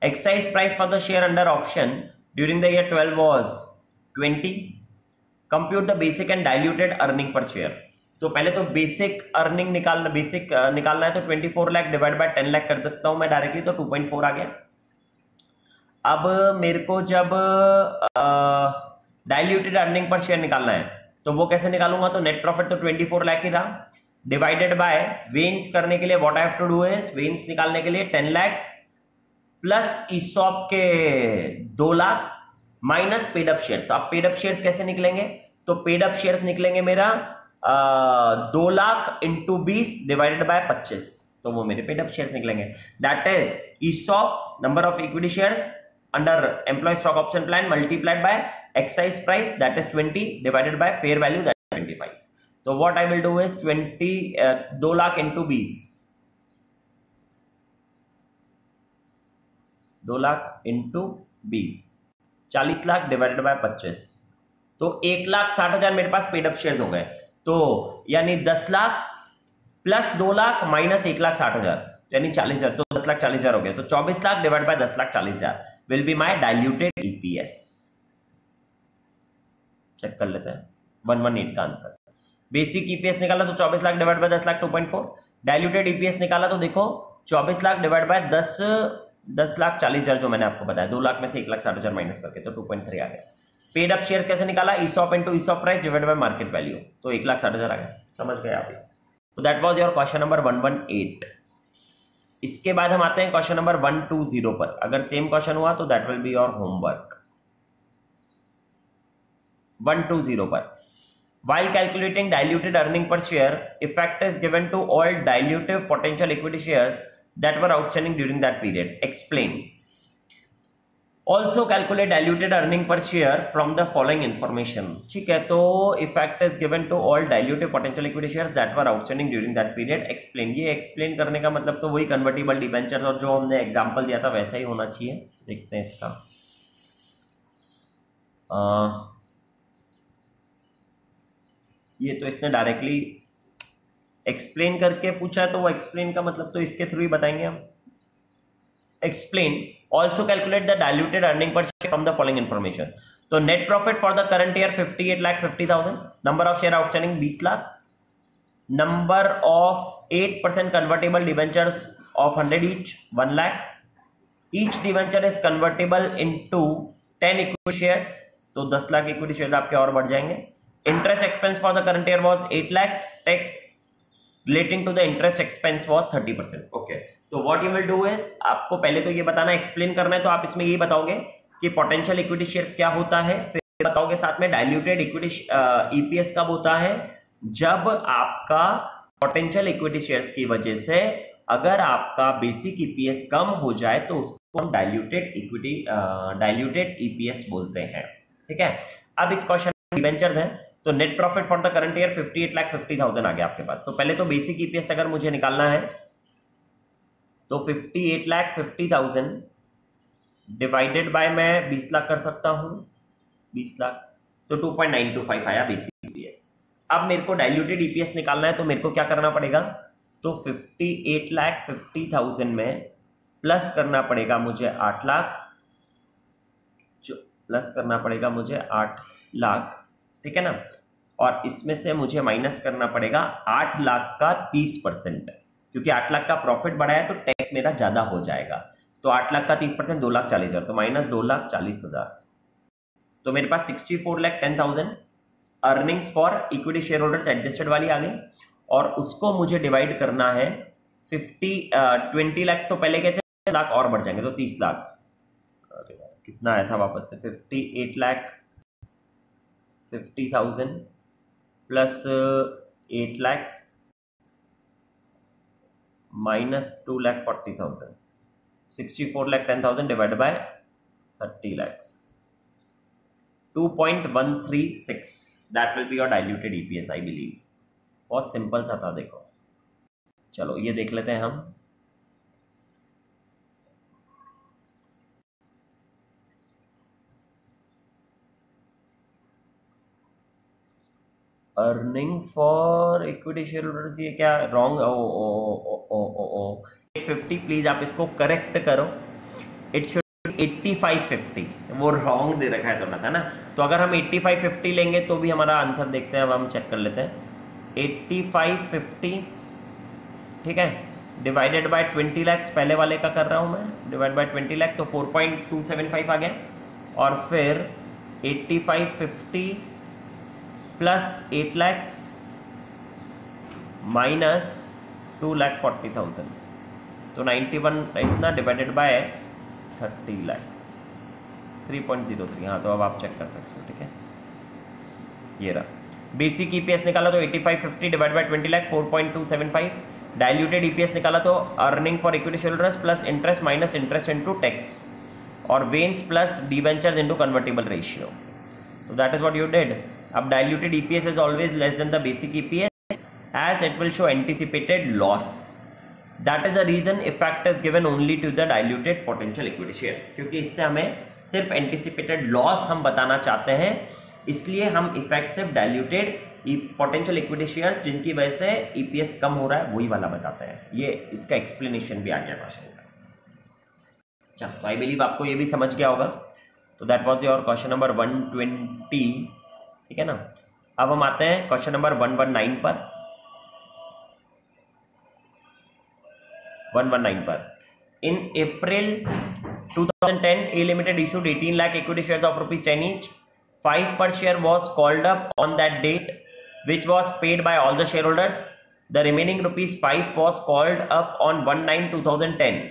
Exercise price for the share under option during the year 12 was 20. Compute the basic and diluted earning per share। तो पहले तो बेसिक अर्निंग निकालना है, तो 24 लाख डिवाइड बाय 10 लाख कर देता हूं मैं डायरेक्टली, तो 2.4 आ गया। अब मेरे को जब डाइल्यूटेड अर्निंग पर शेयर निकालना है तो वो कैसे निकालूंगा? तो नेट प्रॉफिट तो 24 लाख ही था, डिवाइडेड बाय वेन्स करने के लिए what I have to do is, वेन्स निकालने के लिए 10 लाख प्लस ईसॉप के 2 lakh minus paid up shares. अब पेड अप शेयर्स कैसे निकलेंगे? तो पेड अप शेयर्स निकलेंगे मेरा 2 लाख इंटू 20 डिवाइडेड बाय 25, तो वो मेरे पेड अप शेयर्स निकलेंगे। That is ESOP number of equity shares under employee stock option plan multiplied by exercise price, that is 20, divided by fair value, that is 25. So what I will do is 2 lakh into 20, 2 lakh into 20, 40 lakh divided by 25, तो 1,60,000 मेरे पास पेड अप शेयर्स हो गए। तो यानी 10 लाख प्लस 2 लाख माइनस 1,60,000 यानी 40,000, तो 10,40,000 हो गया। तो 24 lakh divide by 10,40,000 will be my diluted EPS। Check कर लेते हैं 118 का आंसर। बेसिक EPS निकाला तो 24 lakh divide bye 10 lakh 2.4। Diluted EPS निकाला तो देखो 24 लाख डिवाइड बाय 10,40,000 जो मैंने आपको बताया, 2 लाख में से 1,60,000 माइनस करके, तो 2.3 आ गया। पेड अप शेयर्स कैसे निकाला? ESOP into ESOP price divide by market value, तो 1,60,000 आ गया। समझ गए आप? तो that was your question number 118। इसके बाद हम आते हैं क्वेश्चन नंबर 120 पर। अगर सेम क्वेश्चन हुआ तो that will be your homework. 120 पर, while calculating diluted earning per share, effect is given to all dilutive potential equity shares that were outstanding during that period. Explain. Also calculate diluted earning per share from the following information। ठीक है, तो effect is given to all dilutive potential equity shares that were outstanding during that period। Explain। ये explain करने का मतलब तो वही convertible debentures और जो हमने एग्जाम्पल दिया था वैसा ही होना चाहिए। देखते हैं इसका। ये तो इसने डायरेक्टली एक्सप्लेन करके पूछा है, तो वो एक्सप्लेन का मतलब तो इसके थ्रू ही बताएंगे हम। Explain. Also calculate the diluted earning per share from the following information। तो net profit for the current year 58,50,000, number of share outstanding 20 lakh, number of 8% convertible debentures of 100 each 1 lakh, each debenture is convertible into 10 equity shares, तो 10 लाख equity shares आपके और बढ़ जाएंगे। Interest expense for the current year was 8 lakh, tax relating to the interest expense was 30%। Okay, तो what you will do is, आपको पहले तो ये बताना, एक्सप्लेन करना है, तो आप इसमें ये बताओगे कि पोटेंशियल इक्विटी शेयर्स क्या होता है, फिर बताओगे साथ में डाइल्यूटेड इक्विटी ईपीएस कब होता है, जब आपका पोटेंशियल इक्विटी शेयर्स की वजह से अगर आपका बेसिक ईपीएस कम हो जाए तो उसको हम डाइल्यूटेड ईपीएस बोलते हैं। ठीक है, अब इस क्वेश्चन में डिबेंचर्स हैं, तो net profit for the current year 58,50,000 आ गया आपके पास। तो पहले तो बेसिक ईपीएस अगर मुझे निकालना है तो 58,50,000 डिवाइडेड बाय मैं 20 लाख कर सकता हूं, 20 लाख, तो 2.925 आया बेसिक ईपीएस। अब मेरे को डाइल्यूटेड ईपीएस निकालना है, तो मेरे को क्या करना पड़ेगा? तो 58,50,000 में प्लस करना पड़ेगा मुझे 8 लाख, प्लस करना पड़ेगा मुझे 8 लाख, ठीक है ना, और इसमें से मुझे माइनस करना पड़ेगा 8 लाख का 30%, क्योंकि 8 लाख का प्रॉफिट बढ़ा है तो टैक्स मेरा ज्यादा हो जाएगा। तो 8 लाख का 30% 2,40,000, तो माइनस 2,40,000, तो मेरे पास 64,10,000 earnings for equity share holders adjusted वाली आ गई, और उसको मुझे डिवाइड करना है 20 लाख, तो पहले कहते लाख और बढ़ जाएंगे तो 30 लाख, कितना आया था वापस से 58 lakh 50,000 plus 8 lakhs minus 2,40,000. 64,10,000 divided by 30 lakhs. 2.136. That will be your diluted EPS, I believe. बहुत सिंपल सा था, देखो। चलो ये देख लेते हैं हम। Earning for equity share holders, ये क्या रॉन्ग? ओ 850, प्लीज आप इसको करेक्ट करो। इट शुड 8550, वो रॉन्ग दे रखा है थोड़ा सा ना। तो अगर हम 8550 लेंगे तो भी हमारा आंसर देखते हैं। अब हम चेक कर लेते हैं। 8550, ठीक है, डिवाइडेड बाय 20 लाख, पहले वाले का कर रहा हूं मैं, डिवाइड बाय 20 लाख, तो 4.275 आ गया। और फिर 8550 प्लस 8 lakhs माइनस 2,40,000, तो 91 इतना डिवाइडेड बाय 30 lakhs, 3.03। हाँ, तो अब आप चेक कर सकते हो, ठीक है। ये रहा बेसिक ईपीएस निकाला तो 8550 divide by 20 lakh 4.275। Diluted EPS निकाला तो earning for equity shareholders plus interest minus interest into tax और वेन्स plus debentures into convertible ratio. तो that is what you did. अब diluted EPS is always less than the basic EPS as it will show anticipated loss. That is the reason effect is given only to the diluted potential equity shares, क्योंकि इससे हमें सिर्फ anticipated loss हम बताना चाहते हैं, इसलिए हम इफेक्ट सिर्फ diluted potential equity shares जिनकी वजह से EPS कम हो रहा है वही वाला बताते हैं। ये इसका एक्सप्लेनेशन भी आ गया क्वेश्चन का। चलो, तो आई बिलीव आपको ये भी समझ गया होगा। तो that was your question number 120, ठीक है ना। अब हम आते हैं क्वेश्चन नंबर 119 पर। 119 पर, इन अप्रैल 2010 A Limited issued 18 lakh equity shares of ₹10 each. 5 per share was called up on that date, which was paid by all the shareholders. The remaining ₹5 was called up on 1/9/2010.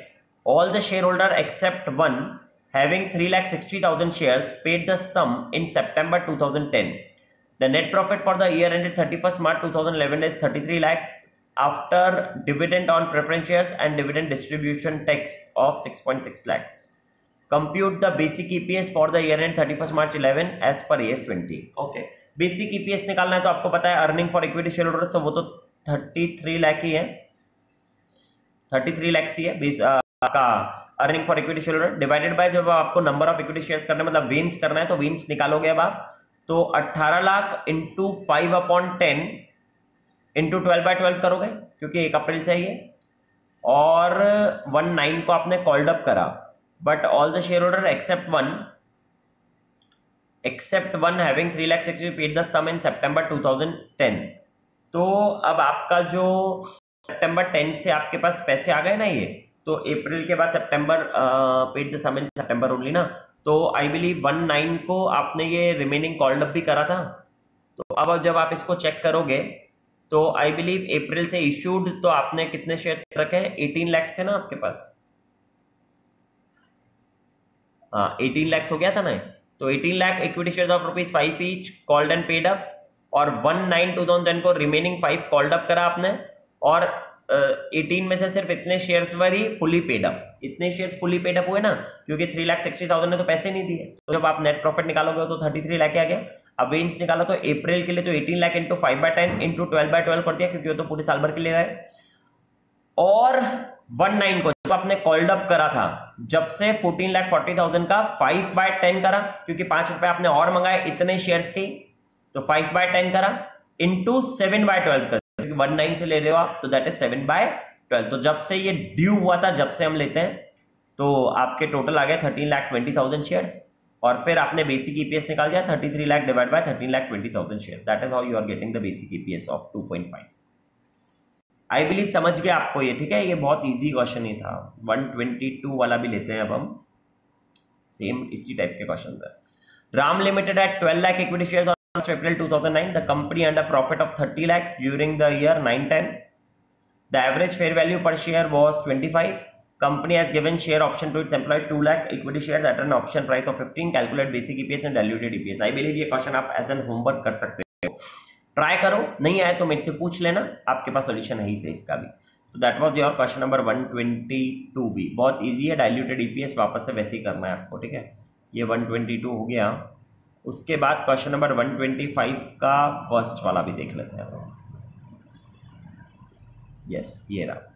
All the shareholders except one, having 3,60,000 shares, paid the sum in September 2010. The net profit for the year ended 31st March 2011 is 33 lakh after dividend on preference shares and dividend distribution tax of 6.6 lakhs. Compute the basic EPS for the year end 31st March 11 as per AS 20. Okay, basic EPS निकालना है तो आपको पता है earning for equity share holders, तो वो तो 33 लाख ही है, 33 लाख ही है का earning for equity share holder divided by, जब आपको नंबर ऑफ इक्विटी शेयर्स करना है मतलब वेन्स करना है तो वेन्स निकालोगे अब आप, तो 18 लाख इंटू 5/10 इंटू 12/12 करोगे क्योंकि 1 अप्रैल से ये, और 19 को आपने कॉल्ड अप करा, but all the share holder except one having 3,60,000 paid the sum in September 2010। तो अब आपका जो सितंबर 10 से आपके पास पैसे आ गए ना, ये तो अप्रैल के बाद September paid the sum in September only ना, तो आई बिलीव 19 को आपने ये रिमेनिंग कॉल्ड अप भी करा था। तो अब जब आप इसको चेक करोगे तो आई बिलीव अप्रैल से इश्यूड तो आपने कितने शेयर्स रखे हैं, 18 लाख से ना आपके पास, हाँ 18 लाख हो गया था ना। तो 18 lakh equity shares of ₹5 each called and paid up, और 1/9/2010 को रिमेनिंग 5 कॉल्ड अप करा आपने, और 18 में से सिर्फ इतने शेयर्स वर ही फुली पेड अप, इतने शेयर्स फुली पेड अप हुए ना, क्योंकि 3,60,000 ने तो पैसे नहीं दिए। तो जब आप नेट प्रॉफिट निकालोगे तो 33 लाख आ गया। अब वेन्स निकाला तो अप्रैल के लिए तो 18 लाख इंटू 5/10 इंटू 12/12 कर दिया, क्योंकि वो तो पूरे साल भर के लिए रहा है। और 19 को जब आपने कॉल्ड अप करा था, जब से 14,40,000 का 5/10 करा, क्योंकि ₹5 आपने और मंगाए इतने शेयर्स की, तो 5/10 करा इंटू 7/12 कर, 19 से ले रहे हो आप, तो दैट इज 7/12। तो जब से ये ड्यू हुआ था, जब से हम लेते हैं, तो आपके टोटल आ गया 13,20,000 शेयर्स, और फिर आपने बेसिक ईपीएस निकाल दिया 33 lakh divide by 13,20,000 share. That is how you are getting the basic EPS of 2.5। I believe समझ गया आपको ये, ठीक है। ये बहुत इजी क्वेश्चन ही था। 122 वाला भी लेते हैं अब हम, सेम इसी टाइप के क्वेश्चन है। Ram limited at 12 lakh equity shares April 2009, the company earned a profit of 30 lakhs during the year 9-10. The average fair value per share was 25. Company has given share option to its employee 2 lakh equity shares at an option price of 15. Calculate basic EPS and diluted EPS. I believe ये क्वेश्चन आप एज एन होमवर्क कर सकते हो, ट्राई करो, नहीं आए तो मेरे से पूछ लेना, आपके पास सोल्यूशन है ही से इसका भी। तो that was your question number 122 भी, बहुत इजी है। डाइल्यूटेड ईपीएस वापस से वैसे ही करना है आपको, ठीक है। ये 122 हो गया। उसके बाद क्वेश्चन नंबर 125 का फर्स्ट वाला भी देख लेते हैं। यस, ये रहा।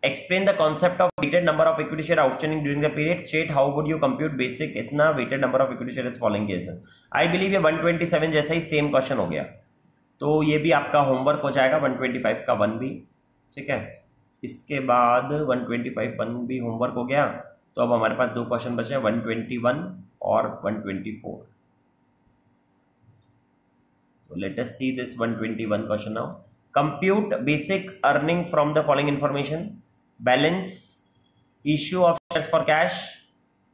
Explain the concept of weighted number of equity share outstanding during the period. State how would you compute basic इतना weighted number of equity shares following cases. I believe ये 127 जैसा ही सेम क्वेश्चन हो गया, तो ये भी आपका होमवर्क हो जाएगा। 125 का 1 भी, ठीक है। इसके बाद 125 1 भी होमवर्क हो गया। तो अब हमारे पास दो क्वेश्चन बचे हैं, 121 और 124। तो let us see this 121 question now. Compute basic earning from the following information: balance, issue of shares for cash,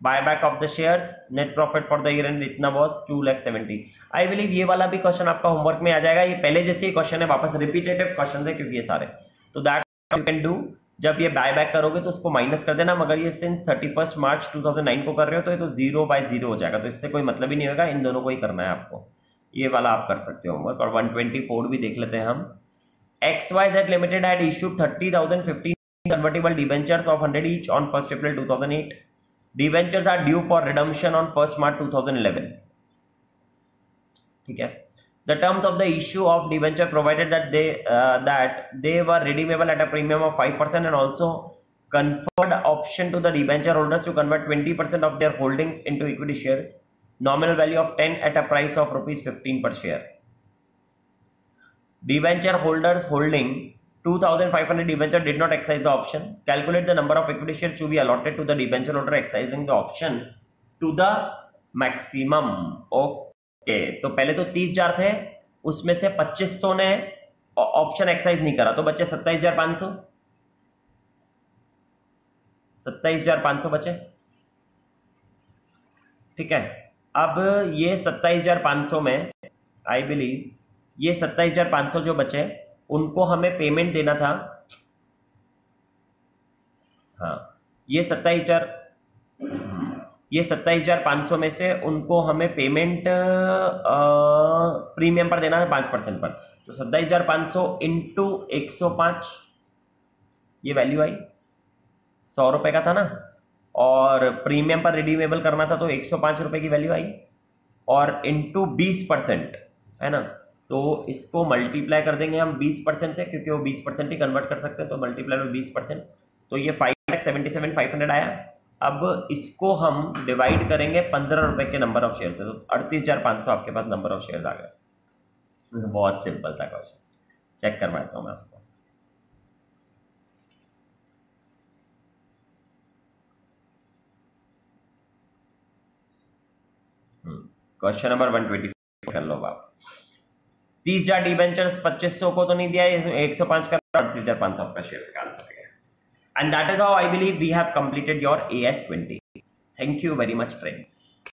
buyback of the shares, net profit for the year end इतना was 2,70,000। आई बिलीव ये वाला भी क्वेश्चन आपका होमवर्क में आ जाएगा। ये पहले जैसे ही क्वेश्चन है, वापस रिपीटेटिव क्वेश्चन है क्योंकि ये सारे। तो दैट यू कैन डू, जब ये बाय बैक करोगे तो उसको माइनस कर देना, मगर ये सिंस 31 मार्च 2009 को कर रहे हो तो ये तो 0/0 हो जाएगा, तो इससे कोई मतलब ही नहीं होगा। इन दोनों को ही करना है आपको, ये वाला आप कर सकते हो होमवर्क। और 124 भी देख लेते हैं हम। XYZ Limited had issued 30,015 convertible debentures of 100 each on 1st April 2008. Debentures are due for redemption on 1st March 2011. ठीक है। The terms of the issue of debenture provided that they were redeemable at a premium of 5% and also conferred option to the debenture holders to convert 20% of their holdings into equity shares. Nominal value of 10 at a price of ₹15 per share. Debenture holders holding 2,500 debenture did not exercise the option. Calculate the number of equity shares to be allotted to the debenture holder exercising the option to the maximum. Okay, तो पहले तो 30,000 थे, उसमें से 2,500 ने ऑप्शन एक्सरसाइज नहीं करा, तो बचे 27,500। 27,500 बचे, ठीक है। अब ये 27,500 में आई बिलीव ये 27,500 जो बचे उनको हमें पेमेंट देना था। हाँ, ये 27,500 में से उनको हमें पेमेंट प्रीमियम पर देना है 5% पर। तो 27,500 इंटू 105, ये वैल्यू आई 100 रुपए का था ना, और प्रीमियम पर रिडीमेबल करना था तो 105 रुपए की वैल्यू आई, और इंटू 20% है ना। तो इसको मल्टीप्लाई कर देंगे हम 20% से, क्योंकि वो 20% ही कन्वर्ट कर सकते हैं, तो मल्टीप्लाई में 20%, तो ये 5,77,500 आया। अब इसको हम डिवाइड करेंगे 15 रुपए के नंबर ऑफ शेयर से, तो 38,500 आपके पास नंबर ऑफ शेयर आ गए। बहुत सिंपल था क्वेश्चन, चेक करवाता हूं मैं आपको। क्वेश्चन नंबर 125 कर लो आप। 30,000 डिबेंचर्स 2,500 को तो नहीं दिया, 105 का 38,500 का शेयर का आंसर है। And that is how I believe we have completed your AS 20। Thank you very much friends.